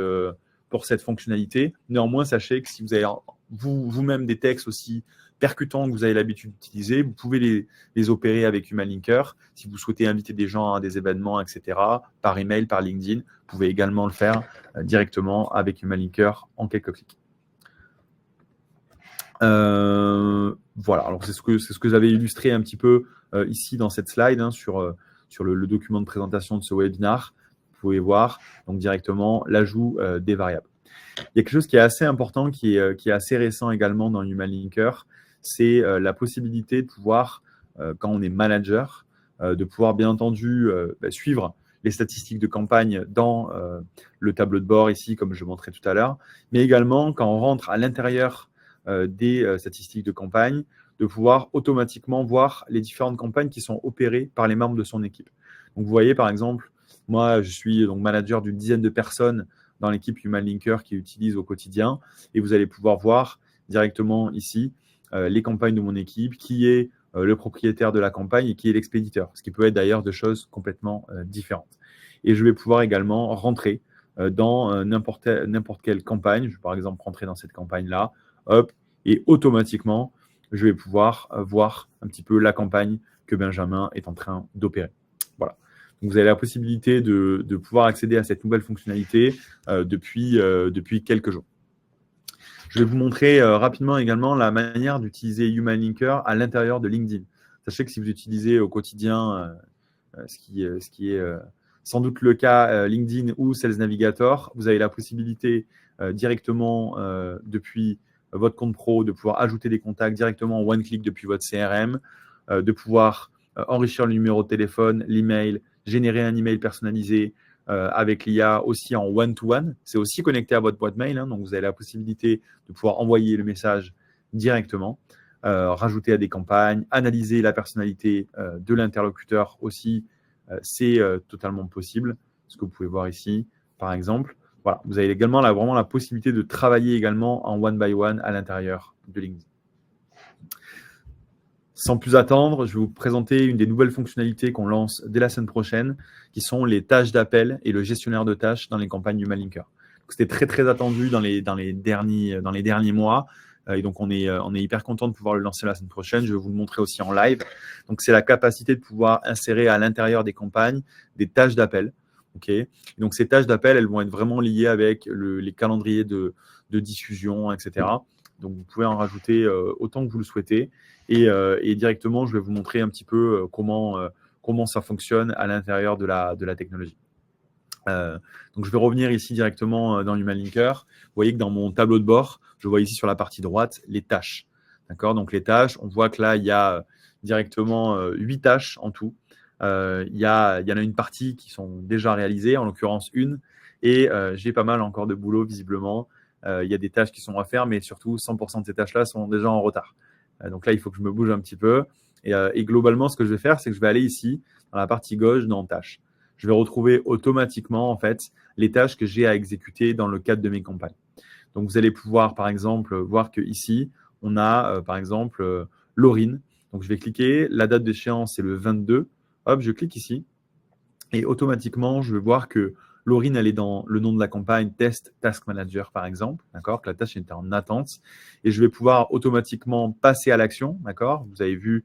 fonctionnalité. Néanmoins, sachez que si vous avez vous-même des textes aussi percutants que vous avez l'habitude d'utiliser, vous pouvez les opérer avec Human Linker. Si vous souhaitez inviter des gens à des événements, etc., par email, par LinkedIn, vous pouvez également le faire directement avec Human Linker en quelques clics. Voilà, alors c'est ce que j'avais illustré un petit peu ici dans cette slide sur le document de présentation de ce webinar. Vous pouvez voir donc directement l'ajout des variables. Il y a quelque chose qui est assez important, qui est assez récent également dans Human Linker, c'est la possibilité de pouvoir, quand on est manager, de pouvoir bien entendu suivre les statistiques de campagne dans le tableau de bord ici, comme je montrais tout à l'heure, mais également quand on rentre à l'intérieur des statistiques de campagne, de pouvoir automatiquement voir les différentes campagnes qui sont opérées par les membres de son équipe. Donc, vous voyez, par exemple, moi, je suis donc manager d'une dizaine de personnes dans l'équipe Human Linker qui utilise au quotidien. Et vous allez pouvoir voir directement ici les campagnes de mon équipe, qui est le propriétaire de la campagne et qui est l'expéditeur, ce qui peut être d'ailleurs de choses complètement différentes. Et je vais pouvoir également rentrer dans n'importe quelle campagne. Je vais par exemple rentrer dans cette campagne-là, hop, et automatiquement, je vais pouvoir voir un petit peu la campagne que Benjamin est en train d'opérer. Voilà. Donc, vous avez la possibilité de pouvoir accéder à cette nouvelle fonctionnalité depuis quelques jours. Je vais vous montrer rapidement également la manière d'utiliser Human Linker à l'intérieur de LinkedIn. Sachez que si vous utilisez au quotidien, ce qui est sans doute le cas LinkedIn ou Sales Navigator, vous avez la possibilité directement depuis votre compte pro de pouvoir ajouter des contacts directement en one-click depuis votre CRM, de pouvoir enrichir le numéro de téléphone, l'email, générer un email personnalisé avec l'IA aussi en one-to-one. C'est aussi connecté à votre boîte mail, donc vous avez la possibilité de pouvoir envoyer le message directement, rajouter à des campagnes, analyser la personnalité de l'interlocuteur aussi, c'est totalement possible, ce que vous pouvez voir ici, par exemple. Voilà, vous avez également vraiment la possibilité de travailler également en one by one à l'intérieur de LinkedIn. Sans plus attendre, je vais vous présenter une des nouvelles fonctionnalités qu'on lance dès la semaine prochaine, qui sont les tâches d'appel et le gestionnaire de tâches dans les campagnes Human Linker. C'était très, très attendu dans les derniers mois. Et donc, on est hyper content de pouvoir le lancer la semaine prochaine. Je vais vous le montrer aussi en live. Donc, c'est la capacité de pouvoir insérer à l'intérieur des campagnes des tâches d'appel. Okay. Donc, ces tâches d'appel, elles vont être vraiment liées avec les calendriers de diffusion, etc. Donc, vous pouvez en rajouter autant que vous le souhaitez. Et directement, je vais vous montrer un petit peu comment ça fonctionne à l'intérieur de la technologie. Donc, je vais revenir ici directement dans Human Linker. Vous voyez que dans mon tableau de bord, je vois ici sur la partie droite les tâches. D'accord. Donc, les tâches, on voit que là, il y a directement 8 tâches en tout. Il y en a une partie qui sont déjà réalisées, en l'occurrence une. Et j'ai pas mal encore de boulot, visiblement. Il y a des tâches qui sont à faire, mais surtout 100% de ces tâches-là sont déjà en retard. Donc là, il faut que je me bouge un petit peu. Et globalement, ce que je vais faire, c'est que je vais aller ici, dans la partie gauche, dans tâches. Je vais retrouver automatiquement en fait les tâches que j'ai à exécuter dans le cadre de mes campagnes. Donc, vous allez pouvoir, par exemple, voir que ici, on a, par exemple, Laurine. Donc, je vais cliquer. La date d'échéance, c'est le 22. Hop, je clique ici. Et automatiquement, je vais voir que Laurine, elle est dans le nom de la campagne Test Task Manager, par exemple. D'accord, que la tâche est en attente. Et je vais pouvoir automatiquement passer à l'action. D'accord. Vous avez vu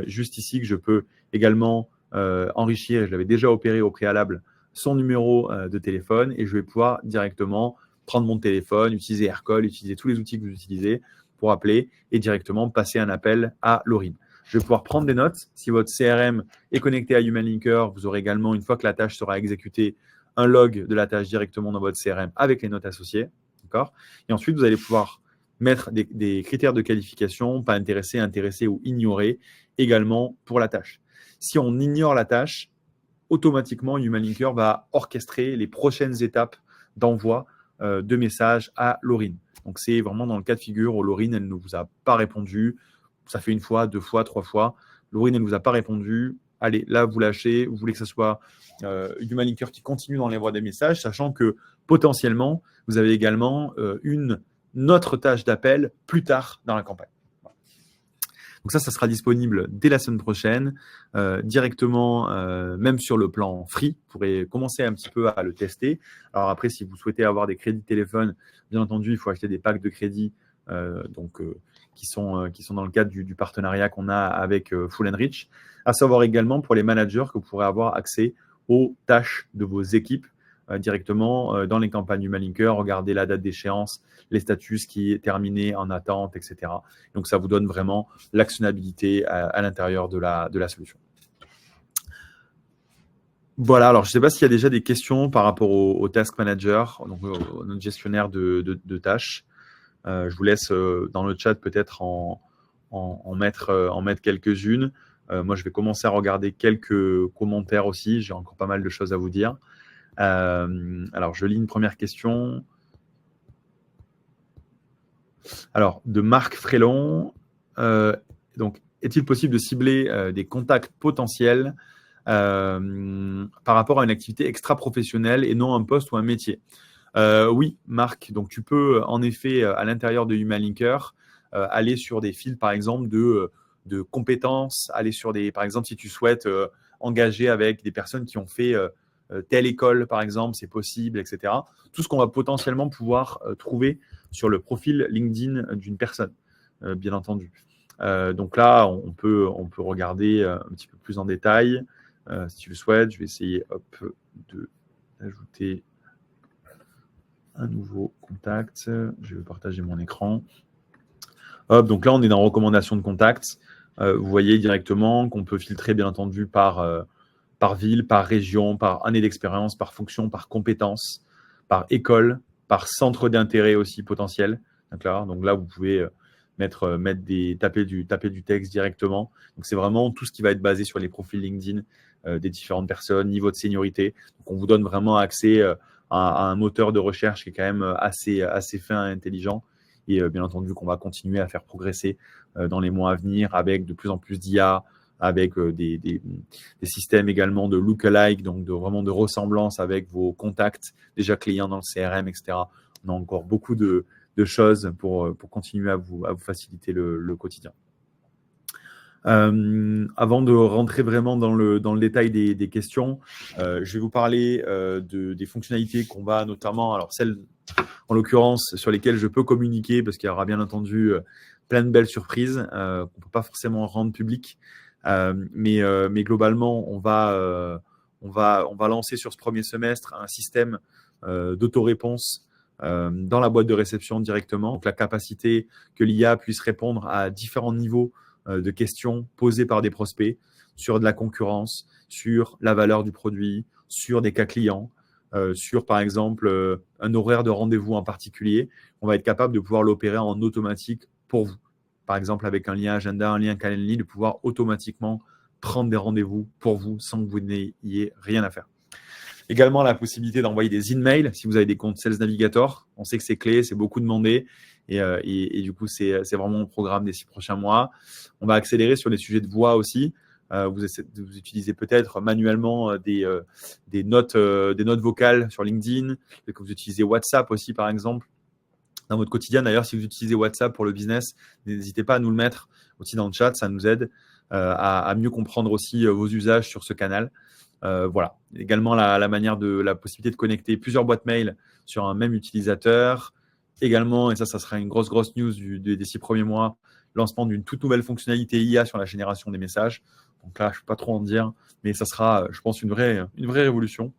juste ici que je peux également enrichir, et je l'avais déjà opéré au préalable, son numéro de téléphone. Et je vais pouvoir directement prendre mon téléphone, utiliser AirCall, utiliser tous les outils que vous utilisez pour appeler et directement passer un appel à Laurine. Je vais pouvoir prendre des notes. Si votre CRM est connecté à Human Linker, vous aurez également, une fois que la tâche sera exécutée, un log de la tâche directement dans votre CRM avec les notes associées. D'accord. Et ensuite, vous allez pouvoir mettre des critères de qualification, pas intéressé, intéressé ou ignoré, également pour la tâche. Si on ignore la tâche, automatiquement, Human Linker va orchestrer les prochaines étapes d'envoi de messages à Laurine. Donc, c'est vraiment dans le cas de figure où Laurine, elle ne vous a pas répondu. Ça fait une fois, 2 fois, 3 fois. Laurine, elle ne vous a pas répondu. Allez, là, vous lâchez. Vous voulez que ce soit Human Linker qui continue dans l'envoi des messages, sachant que potentiellement, vous avez également une autre tâche d'appel plus tard dans la campagne. Donc ça sera disponible dès la semaine prochaine, directement, même sur le plan free. Vous pourrez commencer un petit peu à le tester. Alors après, si vous souhaitez avoir des crédits de téléphone, bien entendu, il faut acheter des packs de crédits qui sont dans le cadre du partenariat qu'on a avec Full & Rich. À savoir également pour les managers que vous pourrez avoir accès aux tâches de vos équipes directement dans les campagnes Human Linker, regardez la date d'échéance, les statuts qui est terminé, en attente, etc. Donc, ça vous donne vraiment l'actionnabilité à l'intérieur de la solution. Voilà, alors je ne sais pas s'il y a déjà des questions par rapport au Task Manager, donc notre gestionnaire de tâches. Je vous laisse dans le chat peut-être en mettre quelques-unes. Moi, je vais commencer à regarder quelques commentaires aussi. J'ai encore pas mal de choses à vous dire. Alors, je lis une première question. Alors, de Marc Frélon. Donc, est-il possible de cibler des contacts potentiels par rapport à une activité extra-professionnelle et non un poste ou un métier? Oui, Marc. Donc, tu peux en effet, à l'intérieur de Human Linker, aller sur des fils, par exemple, de compétences, aller sur par exemple, si tu souhaites engager avec des personnes qui ont fait telle école, par exemple, c'est possible, etc. Tout ce qu'on va potentiellement pouvoir trouver sur le profil LinkedIn d'une personne, bien entendu. Donc là, on peut regarder un petit peu plus en détail. Si tu le souhaites, je vais essayer d'ajouter un nouveau contact. Je vais partager mon écran. Hop, donc là, on est dans recommandation de contacts. Vous voyez directement qu'on peut filtrer, bien entendu, par ville, par région, par année d'expérience, par fonction, par compétence, par école, par centre d'intérêt aussi potentiel. Donc là, vous pouvez taper du texte directement. Donc, c'est vraiment tout ce qui va être basé sur les profils LinkedIn des différentes personnes, niveau de seniorité. Donc, on vous donne vraiment accès à un moteur de recherche qui est quand même assez fin et intelligent. Et bien entendu, qu'on va continuer à faire progresser dans les mois à venir avec de plus en plus d'IA, avec des systèmes également de lookalike, donc vraiment de ressemblance avec vos contacts déjà clients dans le CRM, etc. On a encore beaucoup de choses pour continuer à vous faciliter le quotidien. Avant de rentrer vraiment dans le détail des questions, je vais vous parler des fonctionnalités qu'on va notamment, alors celles en l'occurrence, sur lesquels je peux communiquer parce qu'il y aura bien entendu plein de belles surprises qu'on ne peut pas forcément rendre publiques. Mais globalement, on va lancer sur ce premier semestre un système d'autoréponse dans la boîte de réception directement. Donc, la capacité que l'IA puisse répondre à différents niveaux de questions posées par des prospects sur de la concurrence, sur la valeur du produit, sur des cas clients, sur par exemple un horaire de rendez-vous en particulier. On va être capable de pouvoir l'opérer en automatique pour vous. Par exemple, avec un lien agenda, un lien Calendly, de pouvoir automatiquement prendre des rendez-vous pour vous sans que vous n'ayez rien à faire. Également, la possibilité d'envoyer des emails si vous avez des comptes Sales Navigator. On sait que c'est clé, c'est beaucoup demandé. Et du coup, c'est vraiment le programme des 6 prochains mois. On va accélérer sur les sujets de voix aussi. Vous utilisez peut-être manuellement des notes vocales sur LinkedIn, que vous utilisez WhatsApp aussi, par exemple. Dans votre quotidien, d'ailleurs, si vous utilisez WhatsApp pour le business, n'hésitez pas à nous le mettre aussi dans le chat. Ça nous aide à mieux comprendre aussi vos usages sur ce canal. Voilà. Également, la possibilité de connecter plusieurs boîtes mail sur un même utilisateur. Également, et ça sera une grosse news des 6 premiers mois, lancement d'une toute nouvelle fonctionnalité IA sur la génération des messages. Donc là, je ne peux pas trop en dire, mais ça sera, je pense, une vraie révolution.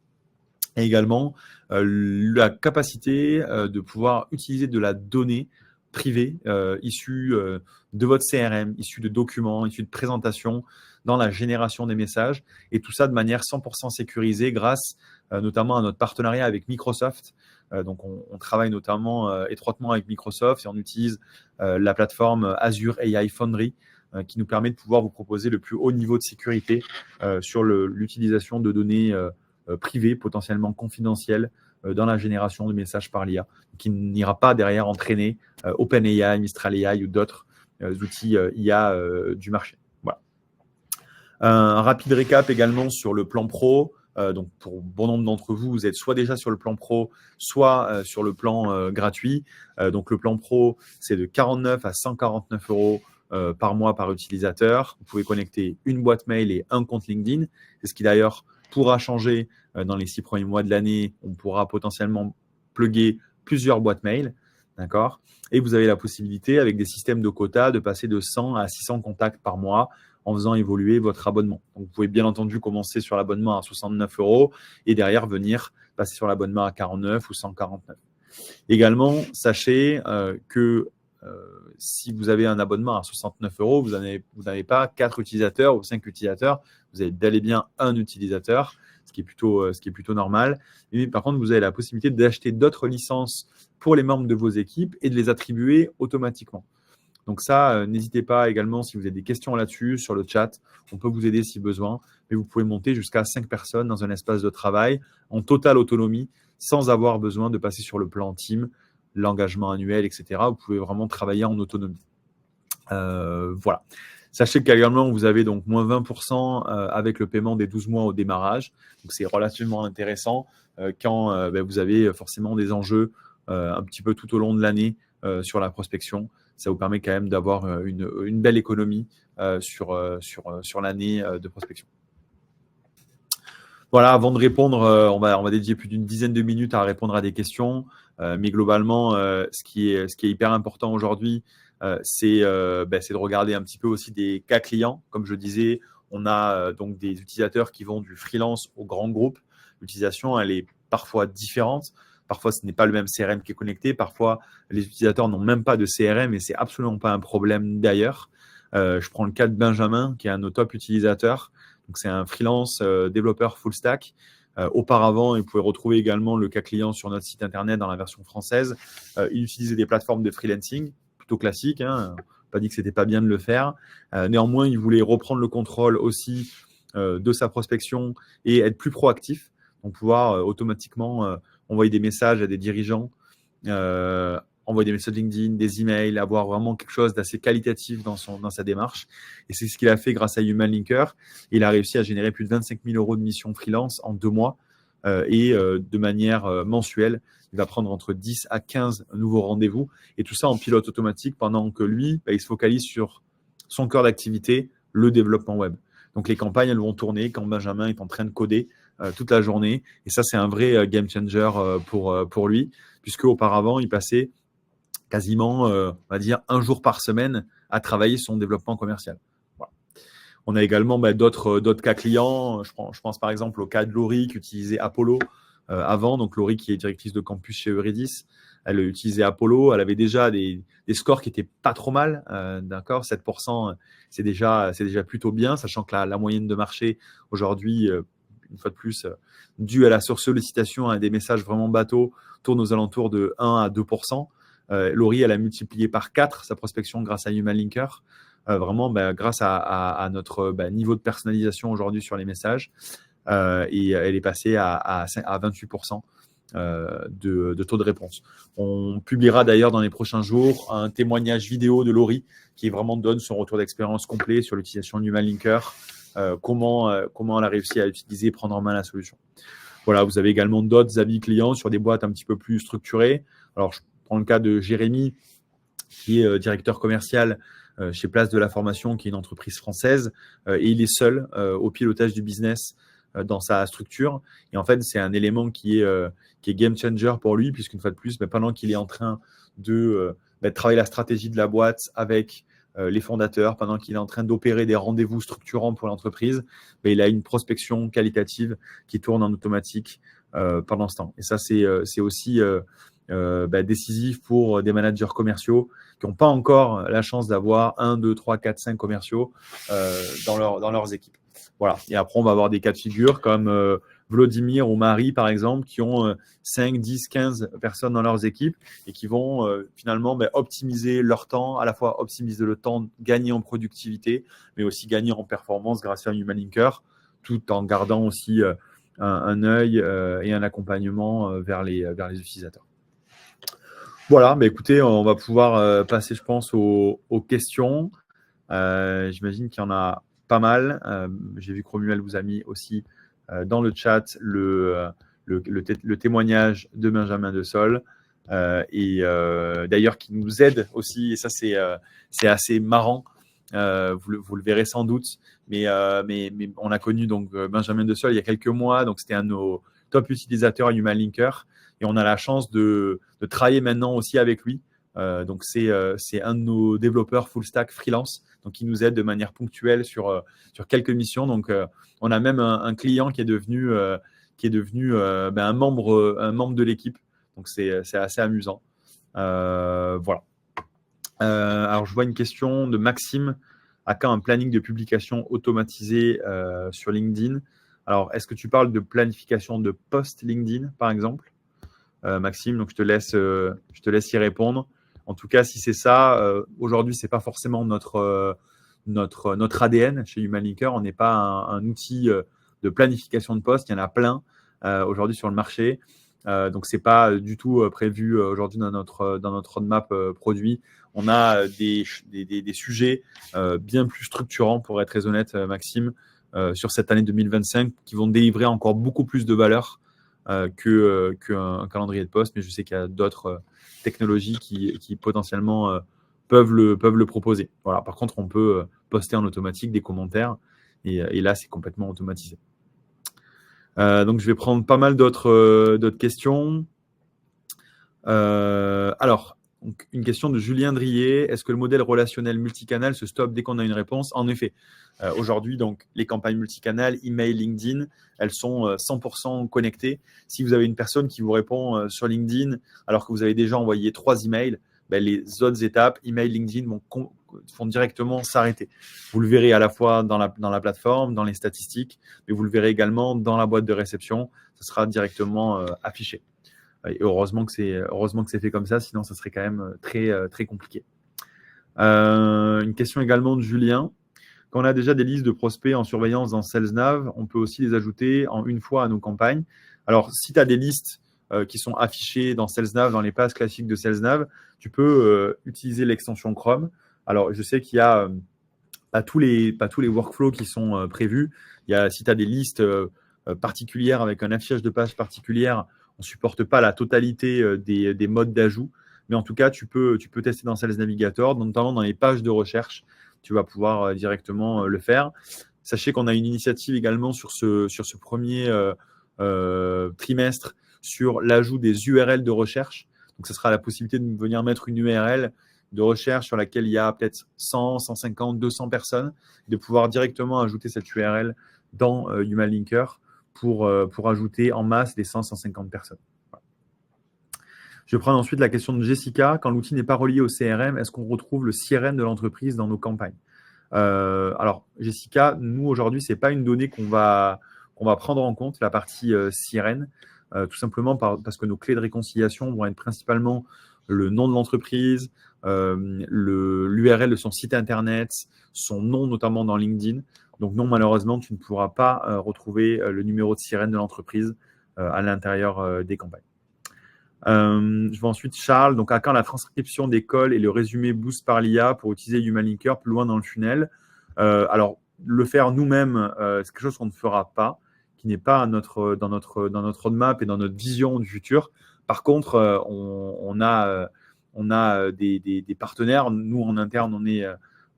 Et également, la capacité de pouvoir utiliser de la donnée privée issue de votre CRM, issue de documents, issue de présentations dans la génération des messages. Et tout ça de manière 100% sécurisée grâce notamment à notre partenariat avec Microsoft. Donc, on travaille notamment étroitement avec Microsoft et on utilise la plateforme Azure AI Foundry qui nous permet de pouvoir vous proposer le plus haut niveau de sécurité sur l'utilisation de données privées, potentiellement confidentielles, dans la génération de messages par l'IA, qui n'ira pas derrière entraîner OpenAI, Mistral AI ou d'autres outils IA du marché. Voilà. Un rapide récap également sur le plan pro. Donc, pour bon nombre d'entre vous, vous êtes soit déjà sur le plan pro, soit sur le plan gratuit. Donc, le plan pro, c'est de 49 à 149 euros par mois par utilisateur. Vous pouvez connecter une boîte mail et un compte LinkedIn. C'est ce qui d'ailleurs pourra changer dans les 6 premiers mois de l'année. On pourra potentiellement plugger plusieurs boîtes mail. D'accord ? Et vous avez la possibilité, avec des systèmes de quotas, de passer de 100 à 600 contacts par mois en faisant évoluer votre abonnement. Donc, vous pouvez bien entendu commencer sur l'abonnement à 69 euros et derrière venir passer sur l'abonnement à 49 ou 149. Également, sachez que si vous avez un abonnement à 69 euros, vous n'avez pas 4 utilisateurs ou 5 utilisateurs, vous avez bel et bien un utilisateur, ce qui est plutôt normal. Mais par contre, vous avez la possibilité d'acheter d'autres licences pour les membres de vos équipes et de les attribuer automatiquement. Donc ça, n'hésitez pas également si vous avez des questions là-dessus sur le chat. On peut vous aider si besoin, mais vous pouvez monter jusqu'à 5 personnes dans un espace de travail en totale autonomie sans avoir besoin de passer sur le plan team, l'engagement annuel, etc. Vous pouvez vraiment travailler en autonomie. Voilà. Sachez qu'également, vous avez donc moins 20% avec le paiement des 12 mois au démarrage. Donc, c'est relativement intéressant quand vous avez forcément des enjeux un petit peu tout au long de l'année sur la prospection. Ça vous permet quand même d'avoir une belle économie sur l'année de prospection. Voilà, avant de répondre, on va dédier plus d'une dizaine de minutes à répondre à des questions. Mais globalement, ce qui est hyper important aujourd'hui, c'est de regarder un petit peu aussi des cas clients. Comme je disais, on a donc des utilisateurs qui vont du freelance au grand groupe. L'utilisation, elle est parfois différente. Parfois, ce n'est pas le même CRM qui est connecté. Parfois, les utilisateurs n'ont même pas de CRM et ce n'est absolument pas un problème d'ailleurs. Je prends le cas de Benjamin, qui est un de nos top utilisateurs. Donc, c'est un freelance développeur full stack. Auparavant, vous pouvez retrouver également le cas client sur notre site internet dans la version française. Il utilisait des plateformes de freelancing plutôt classiques. Pas dit que c'était pas bien de le faire. Néanmoins, il voulait reprendre le contrôle aussi de sa prospection et être plus proactif. Donc, pouvoir automatiquement envoyer des messages à des dirigeants, envoyer des messages LinkedIn, des emails, avoir vraiment quelque chose d'assez qualitatif dans sa démarche. Et c'est ce qu'il a fait grâce à Human Linker. Il a réussi à générer plus de 25 000 euros de mission freelance en 2 mois et de manière mensuelle. Il va prendre entre 10 à 15 nouveaux rendez-vous et tout ça en pilote automatique pendant que lui, il se focalise sur son cœur d'activité, le développement web. Donc, les campagnes, elles vont tourner quand Benjamin est en train de coder toute la journée. Et ça, c'est un vrai game changer pour lui, puisque auparavant, il passait quasiment, on va dire, un jour par semaine à travailler son développement commercial. Voilà. On a également d'autres cas clients. Je pense par exemple au cas de Laurie qui utilisait Apollo avant. Donc Laurie qui est directrice de campus chez Eurydice, elle utilisait Apollo. Elle avait déjà des scores qui étaient pas trop mal. D'accord, 7%, c'est déjà plutôt bien, sachant que la moyenne de marché aujourd'hui, une fois de plus, due à la sursollicitation à des messages vraiment bateaux, tourne aux alentours de 1 à 2%. Laurie, elle a multiplié par 4 sa prospection grâce à Human Linker. Vraiment grâce à notre niveau de personnalisation aujourd'hui sur les messages. Et elle est passée à 28% de taux de réponse. On publiera d'ailleurs dans les prochains jours un témoignage vidéo de Laurie qui vraiment donne son retour d'expérience complet sur l'utilisation de Human Linker, comment elle a réussi à utiliser et prendre en main la solution. Voilà, vous avez également d'autres avis clients sur des boîtes un petit peu plus structurées. Alors, je prends le cas de Jérémy, qui est directeur commercial chez Place de la Formation, qui est une entreprise française, et il est seul au pilotage du business dans sa structure. Et en fait, c'est un élément qui est game changer pour lui, puisqu'une fois de plus, pendant qu'il est en train de travailler la stratégie de la boîte avec les fondateurs, pendant qu'il est en train d'opérer des rendez-vous structurants pour l'entreprise, il a une prospection qualitative qui tourne en automatique pendant ce temps. Et ça, c'est aussi décisif pour des managers commerciaux qui n'ont pas encore la chance d'avoir 1, 2, 3, 4, 5 commerciaux dans leurs équipes. Voilà. Et après, on va avoir des cas de figure comme Vladimir ou Marie, par exemple, qui ont 5, 10, 15 personnes dans leurs équipes et qui vont finalement optimiser leur temps, à la fois optimiser le temps, gagner en productivité, mais aussi gagner en performance grâce à un Human Linker, tout en gardant aussi un œil et un accompagnement vers les utilisateurs. Voilà, écoutez, on va pouvoir passer, je pense, aux questions. J'imagine qu'il y en a pas mal. J'ai vu que Romuald vous a mis aussi dans le chat le témoignage de Benjamin Dessol. Et d'ailleurs, qui nous aide aussi. Et ça, c'est assez marrant. Vous le verrez sans doute. Mais on a connu donc Benjamin Dessol il y a quelques mois. Donc, c'était un de nos top utilisateurs à Human Linker. Et on a la chance de travailler maintenant aussi avec lui. Donc, c'est un de nos développeurs full stack freelance, donc qui nous aide de manière ponctuelle sur quelques missions. Donc, on a même un client qui est devenu un membre de l'équipe. Donc, c'est assez amusant. Voilà. Alors, je vois une question de Maxime. À quand un planning de publication automatisé sur LinkedIn? Alors, est-ce que tu parles de planification de post LinkedIn, par exemple, Maxime? Donc, je te laisse y répondre. En tout cas, si c'est ça, aujourd'hui, ce n'est pas forcément notre ADN chez Human Linker. On n'est pas un outil de planification de poste. Il y en a plein aujourd'hui sur le marché. Donc, ce n'est pas du tout prévu aujourd'hui dans notre roadmap produit. On a des sujets bien plus structurants, pour être très honnête, Maxime, sur cette année 2025, qui vont délivrer encore beaucoup plus de valeur qu'un calendrier de poste. Mais je sais qu'il y a d'autres technologies qui potentiellement peuvent le proposer. Voilà. Par contre, on peut poster en automatique des commentaires et là, c'est complètement automatisé. Donc, je vais prendre pas mal d'autres questions. Alors, donc, une question de Julien Drier. Est-ce que le modèle relationnel multicanal se stoppe dès qu'on a une réponse? En effet, aujourd'hui, donc, les campagnes multicanal, email, LinkedIn, elles sont 100% connectées. Si vous avez une personne qui vous répond sur LinkedIn alors que vous avez déjà envoyé 3 emails, les autres étapes, email, LinkedIn, font directement s'arrêter. Vous le verrez à la fois dans la plateforme, dans les statistiques, mais vous le verrez également dans la boîte de réception. Ça sera directement affiché. Et heureusement que c'est fait comme ça, sinon ça serait quand même très, très compliqué. Une question également de Julien. Quand on a déjà des listes de prospects en surveillance dans SalesNav, on peut aussi les ajouter en une fois à nos campagnes. Alors, si tu as des listes qui sont affichées dans SalesNav, dans les pages classiques de SalesNav, tu peux utiliser l'extension Chrome. Alors, je sais qu'il y a pas tous les workflows qui sont prévus. Si tu as des listes particulières avec un affichage de page particulière, on ne supporte pas la totalité des modes d'ajout. Mais en tout cas, tu peux tester dans Sales Navigator, notamment dans les pages de recherche. Tu vas pouvoir directement le faire. Sachez qu'on a une initiative également sur ce premier trimestre sur l'ajout des URL de recherche. Donc, ce sera la possibilité de venir mettre une URL de recherche sur laquelle il y a peut-être 100, 150, 200 personnes, de pouvoir directement ajouter cette URL dans Human Linker pour ajouter en masse les 100, 150 personnes. Voilà. Je prends ensuite la question de Jessica. Quand l'outil n'est pas relié au CRM, est-ce qu'on retrouve le CRM de l'entreprise dans nos campagnes? Alors, Jessica, nous, aujourd'hui, ce n'est pas une donnée qu'on va prendre en compte, la partie CRM, tout simplement parce que nos clés de réconciliation vont être principalement le nom de l'entreprise, l'URL de son site internet, son nom notamment dans LinkedIn. Donc non, malheureusement, tu ne pourras pas retrouver le numéro de sirène de l'entreprise à l'intérieur des campagnes. Je vais ensuite, Charles, donc à quand la transcription des calls et le résumé boost par l'IA pour utiliser Human Linker plus loin dans le funnel? Alors, le faire nous-mêmes, c'est quelque chose qu'on ne fera pas, qui n'est pas dans notre roadmap et dans notre vision du futur. Par contre, on a des partenaires. Nous, en interne, on est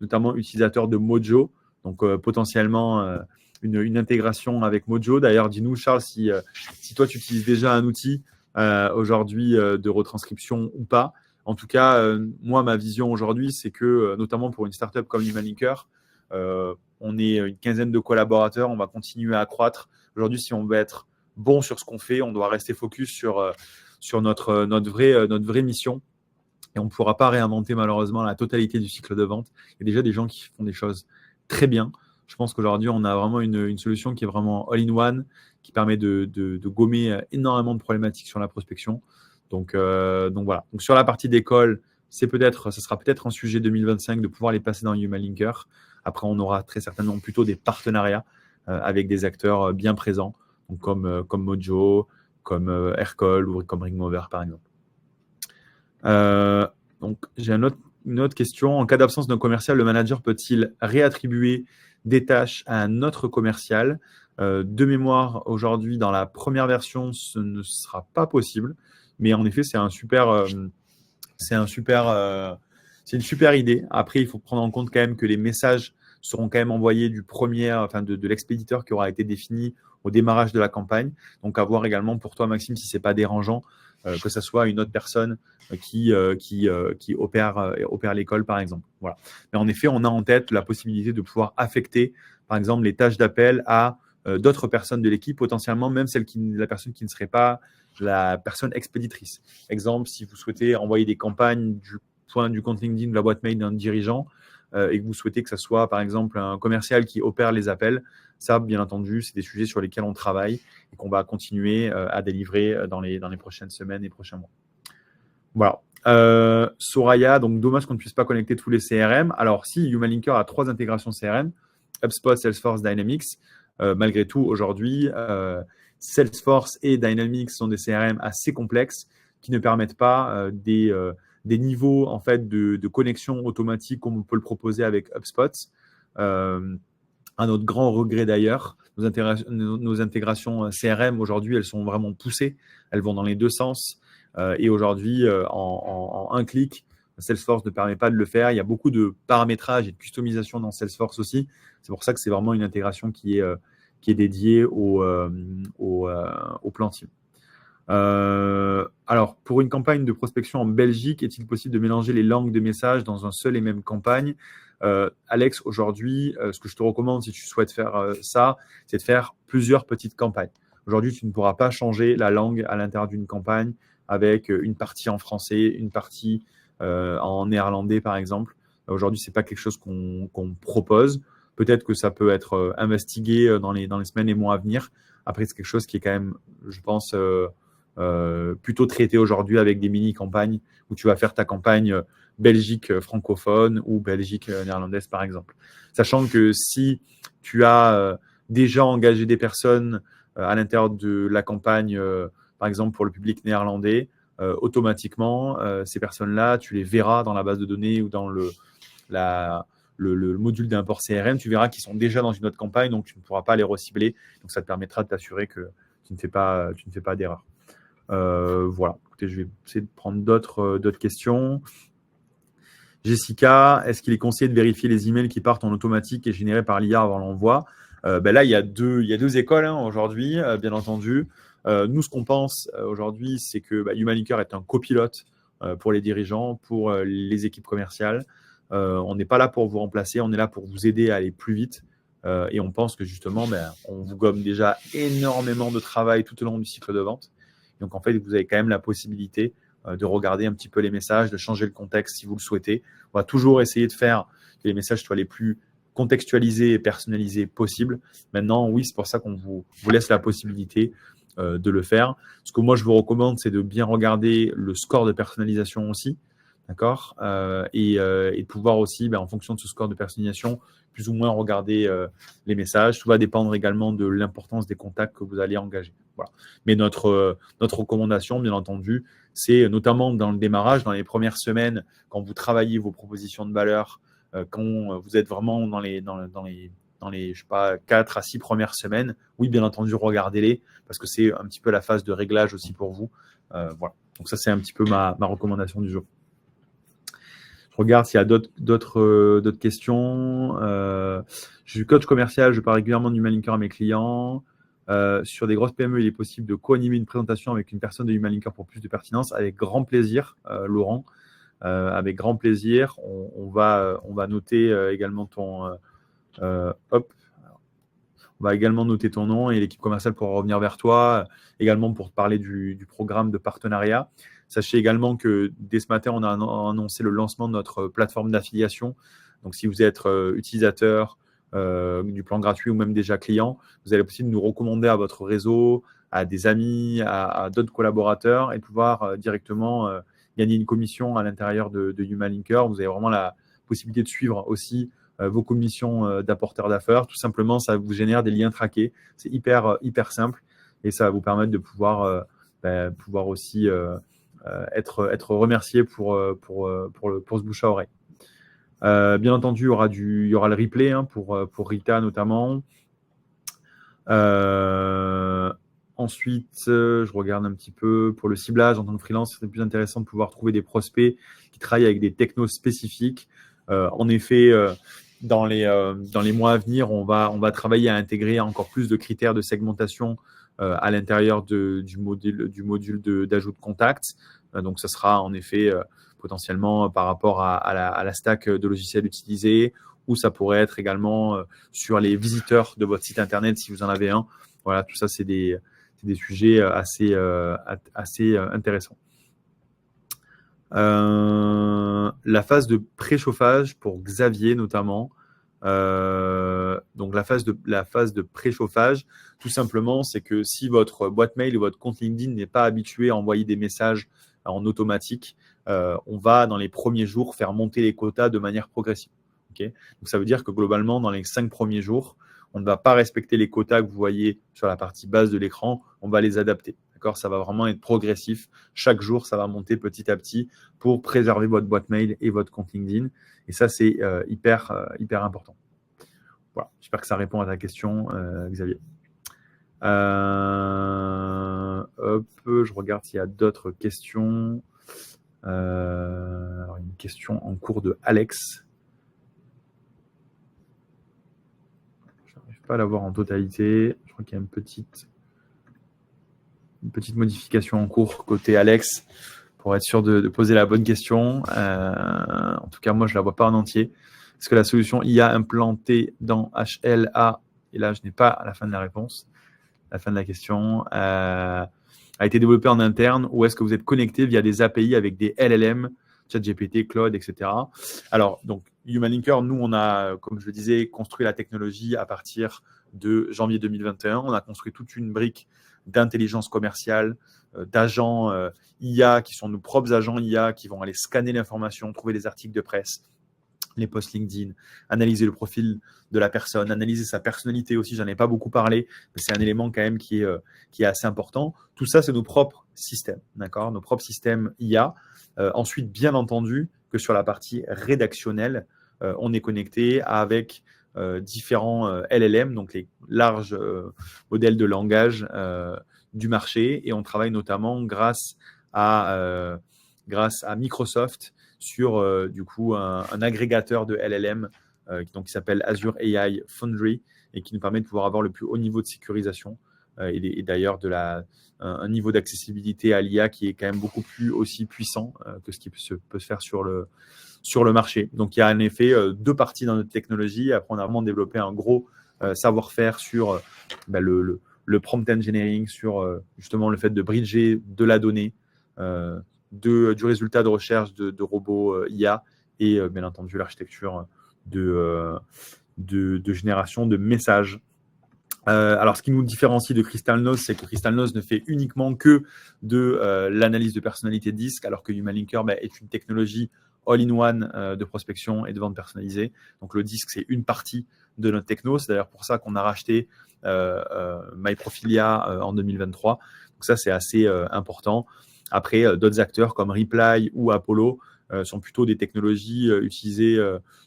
notamment utilisateur de Mojo, donc potentiellement une intégration avec Mojo. D'ailleurs, dis-nous, Charles, si toi, tu utilises déjà un outil aujourd'hui de retranscription ou pas. En tout cas, moi, ma vision aujourd'hui, c'est que, notamment pour une startup comme Human Linker, on est une quinzaine de collaborateurs, on va continuer à croître. Aujourd'hui, si on veut être bon sur ce qu'on fait, on doit rester focus sur notre vraie mission. Et on ne pourra pas réinventer malheureusement la totalité du cycle de vente. Il y a déjà des gens qui font des choses très bien. Je pense qu'aujourd'hui, on a vraiment une solution qui est vraiment all-in-one, qui permet de gommer énormément de problématiques sur la prospection. Donc voilà. Donc sur la partie d'école, ce sera peut-être un sujet 2025 de pouvoir les passer dans Human Linker. Après, on aura très certainement plutôt des partenariats avec des acteurs bien présents, donc comme Mojo, comme Aircall ou comme Ringmover, par exemple. Donc, j'ai une autre question. En cas d'absence d'un commercial, le manager peut-il réattribuer des tâches à un autre commercial? De mémoire, aujourd'hui, dans la première version, ce ne sera pas possible. Mais en effet, c'est une super idée. Après, il faut prendre en compte quand même que les messages seront quand même envoyés de l'expéditeur qui aura été défini au démarrage de la campagne. Donc, à voir également pour toi, Maxime, si ce n'est pas dérangeant que ce soit une autre personne qui opère l'école, par exemple. Voilà. Mais en effet, on a en tête la possibilité de pouvoir affecter, par exemple, les tâches d'appel à d'autres personnes de l'équipe, potentiellement même la personne qui ne serait pas la personne expéditrice. Exemple, si vous souhaitez envoyer des campagnes du compte LinkedIn de la boîte mail d'un dirigeant et que vous souhaitez que ce soit, par exemple, un commercial qui opère les appels, ça, bien entendu, c'est des sujets sur lesquels on travaille et qu'on va continuer à délivrer dans les prochaines semaines et prochains mois. Voilà. Soraya, donc dommage qu'on ne puisse pas connecter tous les CRM. Alors, si Human Linker a 3 intégrations CRM, HubSpot, Salesforce, Dynamics, malgré tout, aujourd'hui, Salesforce et Dynamics sont des CRM assez complexes qui ne permettent pas des niveaux en fait, de connexion automatique comme on peut le proposer avec HubSpot. À notre grand regret d'ailleurs, nos intégrations CRM aujourd'hui, elles sont vraiment poussées. Elles vont dans les deux sens. Et aujourd'hui, en un clic, Salesforce ne permet pas de le faire. Il y a beaucoup de paramétrage et de customisation dans Salesforce aussi. C'est pour ça que c'est vraiment une intégration qui est dédiée au plan team. Alors, pour une campagne de prospection en Belgique, est-il possible de mélanger les langues de messages dans un seul et même campagne? Alex, aujourd'hui, ce que je te recommande si tu souhaites faire ça, c'est de faire plusieurs petites campagnes. Aujourd'hui, tu ne pourras pas changer la langue à l'intérieur d'une campagne avec une partie en français, une partie en néerlandais, par exemple. Aujourd'hui, ce n'est pas quelque chose qu'on propose. Peut-être que ça peut être investigué dans les semaines et mois à venir. Après, c'est quelque chose qui est quand même, je pense, plutôt traité aujourd'hui avec des mini-campagnes où tu vas faire ta campagne Belgique francophone ou Belgique néerlandaise, par exemple. Sachant que si tu as déjà engagé des personnes à l'intérieur de la campagne, par exemple pour le public néerlandais, automatiquement, ces personnes-là, tu les verras dans la base de données ou dans le module d'import CRM, tu verras qu'ils sont déjà dans une autre campagne, donc tu ne pourras pas les recibler. Donc, ça te permettra de t'assurer que tu ne fais pas d'erreur. Voilà. Écoutez, je vais essayer de prendre d'autres questions. Jessica, est-ce qu'il est conseillé de vérifier les emails qui partent en automatique et générés par l'IA avant l'envoi? Là, il y a deux écoles aujourd'hui, bien entendu. Nous, ce qu'on pense aujourd'hui, c'est que Humalinker est un copilote pour les dirigeants, pour les équipes commerciales. On n'est pas là pour vous remplacer, on est là pour vous aider à aller plus vite. Et on pense que justement, on vous gomme déjà énormément de travail tout au long du cycle de vente. Donc, en fait, vous avez quand même la possibilité de regarder un petit peu les messages, de changer le contexte si vous le souhaitez. On va toujours essayer de faire que les messages soient les plus contextualisés et personnalisés possible. Maintenant, oui, c'est pour ça qu'on vous laisse la possibilité de le faire. Ce que moi, je vous recommande, c'est de bien regarder le score de personnalisation aussi. D'accord, et de pouvoir aussi, en fonction de ce score de personnalisation, plus ou moins regarder les messages. Tout va dépendre également de l'importance des contacts que vous allez engager. Voilà. Mais notre recommandation, bien entendu, c'est notamment dans le démarrage, dans les premières semaines, quand vous travaillez vos propositions de valeur, quand vous êtes vraiment dans les je sais pas, 4 à 6 premières semaines, oui, bien entendu, regardez-les, parce que c'est un petit peu la phase de réglage aussi pour vous. Voilà. Donc ça, c'est un petit peu ma recommandation du jour. Je regarde s'il y a d'autres questions. Je suis coach commercial, je parle régulièrement d'Humalinker à mes clients. Sur des grosses PME, il est possible de co-animer une présentation avec une personne de Humalinker pour plus de pertinence. Avec grand plaisir, Laurent. Avec grand plaisir. On va noter également ton... hop. On va également noter ton nom et l'équipe commerciale pourra revenir vers toi, également pour te parler du programme de partenariat. Sachez également que dès ce matin, on a annoncé le lancement de notre plateforme d'affiliation. Donc, si vous êtes utilisateur du plan gratuit ou même déjà client, vous allez aussi nous recommander à votre réseau, à des amis, à d'autres collaborateurs et pouvoir directement gagner une commission à l'intérieur de Humalinker. Vous avez vraiment la possibilité de suivre aussi vos commissions d'apporteurs d'affaires. Tout simplement, ça vous génère des liens traqués. C'est hyper simple et ça va vous permettre de pouvoir aussi être remercié pour ce bouche à oreille. Bien entendu, il y aura le replay pour Rita notamment. Ensuite, je regarde un petit peu pour le ciblage en tant que freelance. C'est plus intéressant de pouvoir trouver des prospects qui travaillent avec des technos spécifiques. En effet, dans les mois à venir, on va travailler à intégrer encore plus de critères de segmentation à l'intérieur du module d'ajout de contacts. Donc, ce sera en effet potentiellement par rapport à la stack de logiciels utilisés, ou ça pourrait être également sur les visiteurs de votre site internet si vous en avez un. Voilà, tout ça, c'est des sujets assez intéressants. La phase de préchauffage pour Xavier notamment. Donc la phase de préchauffage, tout simplement, c'est que si votre boîte mail ou votre compte LinkedIn n'est pas habitué à envoyer des messages en automatique, on va dans les premiers jours faire monter les quotas de manière progressive. Okay, donc ça veut dire que globalement, dans les 5 premiers jours, on ne va pas respecter les quotas que vous voyez sur la partie basse de l'écran, on va les adapter. Ça va vraiment être progressif. Chaque jour, ça va monter petit à petit pour préserver votre boîte mail et votre compte LinkedIn. Et ça, c'est hyper important. Voilà, j'espère que ça répond à ta question, Xavier. Je regarde s'il y a d'autres questions. Alors, une question en cours de Alex. Je n'arrive pas à l'avoir en totalité. Je crois qu'il y a une petite modification en cours côté Alex pour être sûr de poser la bonne question. En tout cas, moi, je ne la vois pas en entier. Est-ce que la solution IA implantée dans HLA, et là, je n'ai pas la fin de la réponse, la fin de la question, a été développée en interne, ou est-ce que vous êtes connecté via des API avec des LLM, ChatGPT, Claude, etc. Alors, donc, Humalinker, nous, on a, comme je le disais, construit la technologie à partir de janvier 2021. On a construit toute une brique d'intelligence commerciale, d'agents IA qui sont nos propres agents IA qui vont aller scanner l'information, trouver les articles de presse, les posts LinkedIn, analyser le profil de la personne, analyser sa personnalité aussi. J'en ai pas beaucoup parlé, mais c'est un élément quand même qui est assez important. Tout ça, c'est nos propres systèmes, d'accord, nos propres systèmes IA. Ensuite, bien entendu, que sur la partie rédactionnelle, on est connecté avec différents LLM, donc les larges modèles de langage du marché, et on travaille notamment grâce à Microsoft sur du coup un agrégateur de LLM qui s'appelle Azure AI Foundry et qui nous permet de pouvoir avoir le plus haut niveau de sécurisation et d'ailleurs un niveau d'accessibilité à l'IA qui est quand même beaucoup plus aussi puissant que ce qui peut se faire sur le marché. Donc, il y a en effet deux parties dans notre technologie. Après, on a vraiment développé un gros savoir-faire sur le prompt engineering, sur justement le fait de bridger de la donnée, du résultat de recherche de robots IA et bien entendu l'architecture de génération de messages. Alors, ce qui nous différencie de Crystalnose, c'est que Crystalnose ne fait uniquement que de l'analyse de personnalité de disque, alors que HumanLinker est une technologie all-in-one de prospection et de vente personnalisée. Donc, le disque, c'est une partie de notre techno. C'est d'ailleurs pour ça qu'on a racheté MyProfilia en 2023. Donc, ça, c'est assez important. Après, d'autres acteurs comme Reply ou Apollo sont plutôt des technologies utilisées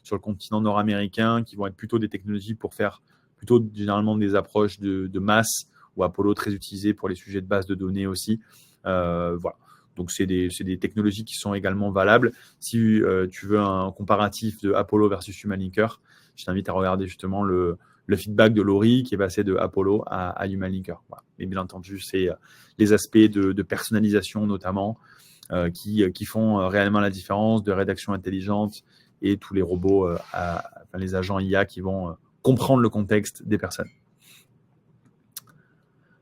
sur le continent nord-américain, qui vont être plutôt des technologies pour faire plutôt généralement des approches de masse, ou Apollo très utilisé pour les sujets de base de données aussi. Voilà. Donc, c'est des technologies qui sont également valables. Si tu veux un comparatif de Apollo versus HumanLinker, je t'invite à regarder justement le feedback de Laurie qui est passé de Apollo à HumanLinker. Voilà. Et bien entendu, c'est les aspects de personnalisation notamment qui font réellement la différence, de rédaction intelligente et tous les robots, les agents IA qui vont comprendre le contexte des personnes.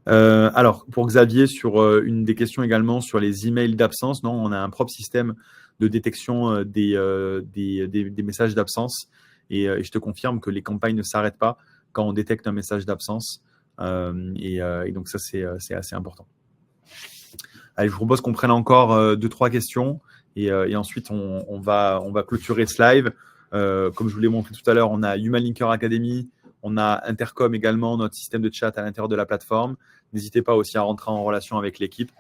Alors, pour Xavier, sur une des questions également sur les emails d'absence, non, on a un propre système de détection des messages d'absence et je te confirme que les campagnes ne s'arrêtent pas quand on détecte un message d'absence et donc ça, c'est assez important. Allez, je vous propose qu'on prenne encore 2-3 questions et ensuite on va clôturer ce live. Comme je vous l'ai montré tout à l'heure, on a HumanLinker Academy, on a Intercom également, notre système de chat à l'intérieur de la plateforme. N'hésitez pas aussi à rentrer en relation avec l'équipe.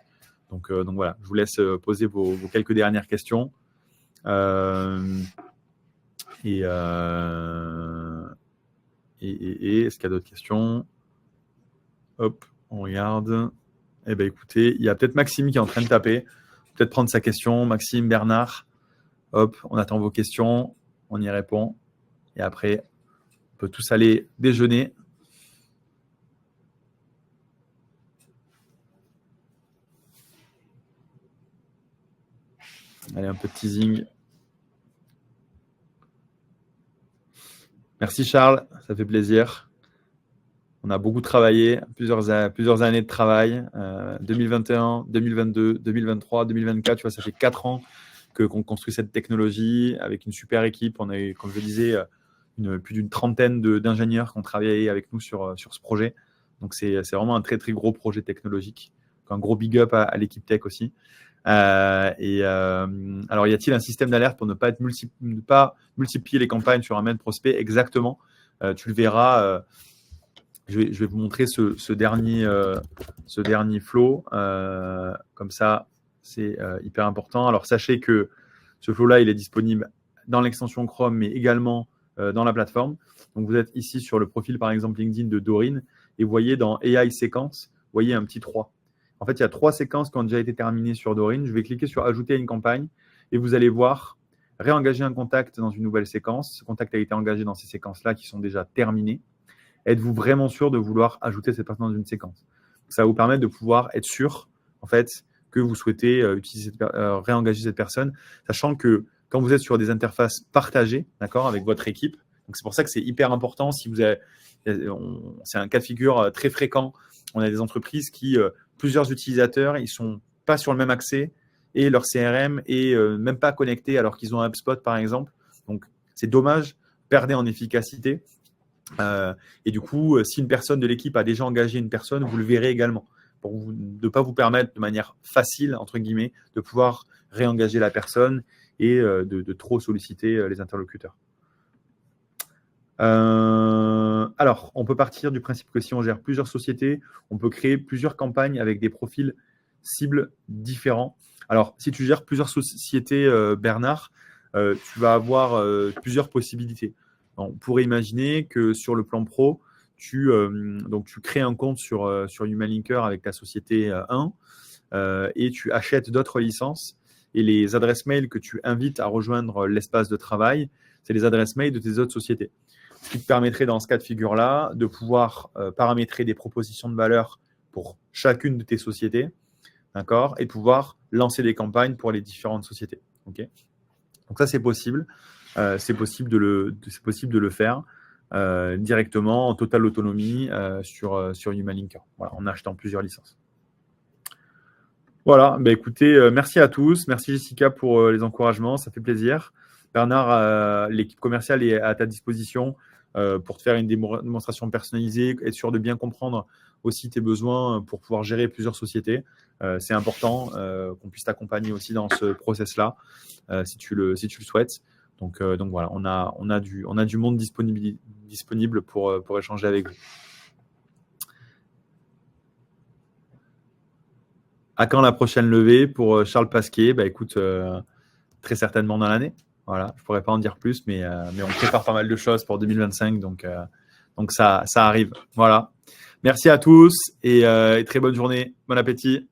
Donc voilà, je vous laisse poser vos quelques dernières questions. Est-ce qu'il y a d'autres questions? Hop, on regarde. Eh bien, écoutez, il y a peut-être Maxime qui est en train de taper. Peut-être prendre sa question. Maxime, Bernard. Hop, on attend vos questions. On y répond. Et après, on peut tous aller déjeuner. Allez, un peu de teasing. Merci Charles, ça fait plaisir. On a beaucoup travaillé, plusieurs années de travail. 2021, 2022, 2023, 2024, tu vois, ça fait 4 ans qu'on construit cette technologie avec une super équipe. On a eu, comme je le disais, plus d'une trentaine d'ingénieurs qui ont travaillé avec nous sur ce projet. Donc, c'est vraiment un très, très gros projet technologique. Un gros big up à l'équipe tech aussi. Alors, y a-t-il un système d'alerte pour ne pas multiplier les campagnes sur un même prospect? Exactement. Tu le verras. Je vais vous montrer ce dernier flow. Comme ça, c'est hyper important. Alors, sachez que ce flow-là, il est disponible dans l'extension Chrome, mais également dans la plateforme. Donc, vous êtes ici sur le profil, par exemple, LinkedIn de Dorine, et vous voyez dans AI séquence, vous voyez un petit 3. En fait, il y a 3 séquences qui ont déjà été terminées sur Dorine. Je vais cliquer sur Ajouter à une campagne et vous allez voir réengager un contact dans une nouvelle séquence. Ce contact a été engagé dans ces séquences-là qui sont déjà terminées. Êtes-vous vraiment sûr de vouloir ajouter cette personne dans une séquence? Ça va vous permettre de pouvoir être sûr, en fait, que vous souhaitez réengager cette personne, sachant que quand vous êtes sur des interfaces partagées, d'accord, avec votre équipe, donc c'est pour ça que c'est hyper important. Si vous avez, c'est un cas de figure très fréquent. On a des entreprises qui, plusieurs utilisateurs, ils sont pas sur le même accès et leur CRM est même pas connecté alors qu'ils ont un HubSpot par exemple. Donc c'est dommage, perdez en efficacité. Et du coup, si une personne de l'équipe a déjà engagé une personne, vous le verrez également pour ne pas vous permettre de manière facile, entre guillemets, de pouvoir réengager la personne et de trop solliciter les interlocuteurs. Alors, on peut partir du principe que si on gère plusieurs sociétés, on peut créer plusieurs campagnes avec des profils cibles différents. Alors, si tu gères plusieurs sociétés, Bernard, tu vas avoir plusieurs possibilités. On pourrait imaginer que sur le plan pro, tu crées un compte sur HumanLinker avec ta société 1 et tu achètes d'autres licences. et les adresses mail que tu invites à rejoindre l'espace de travail, c'est les adresses mail de tes autres sociétés. Ce qui te permettrait dans ce cas de figure-là de pouvoir paramétrer des propositions de valeur pour chacune de tes sociétés, d'accord, et pouvoir lancer des campagnes pour les différentes sociétés. Okay, donc ça, c'est possible. C'est possible de le faire directement en totale autonomie sur Humalinker, voilà, en achetant plusieurs licences. Voilà, bah écoutez, merci à tous. Merci Jessica pour les encouragements, ça fait plaisir. Bernard, l'équipe commerciale est à ta disposition pour te faire une démonstration personnalisée, être sûr de bien comprendre aussi tes besoins pour pouvoir gérer plusieurs sociétés. C'est important qu'on puisse t'accompagner aussi dans ce process-là si tu le souhaites. Donc voilà, on a du monde disponible pour échanger avec vous. À quand la prochaine levée pour Charles Pasquier? Bah écoute, très certainement dans l'année. Voilà, je pourrais pas en dire plus, mais on prépare pas mal de choses pour 2025, donc ça arrive. Voilà. Merci à tous et très bonne journée. Bon appétit.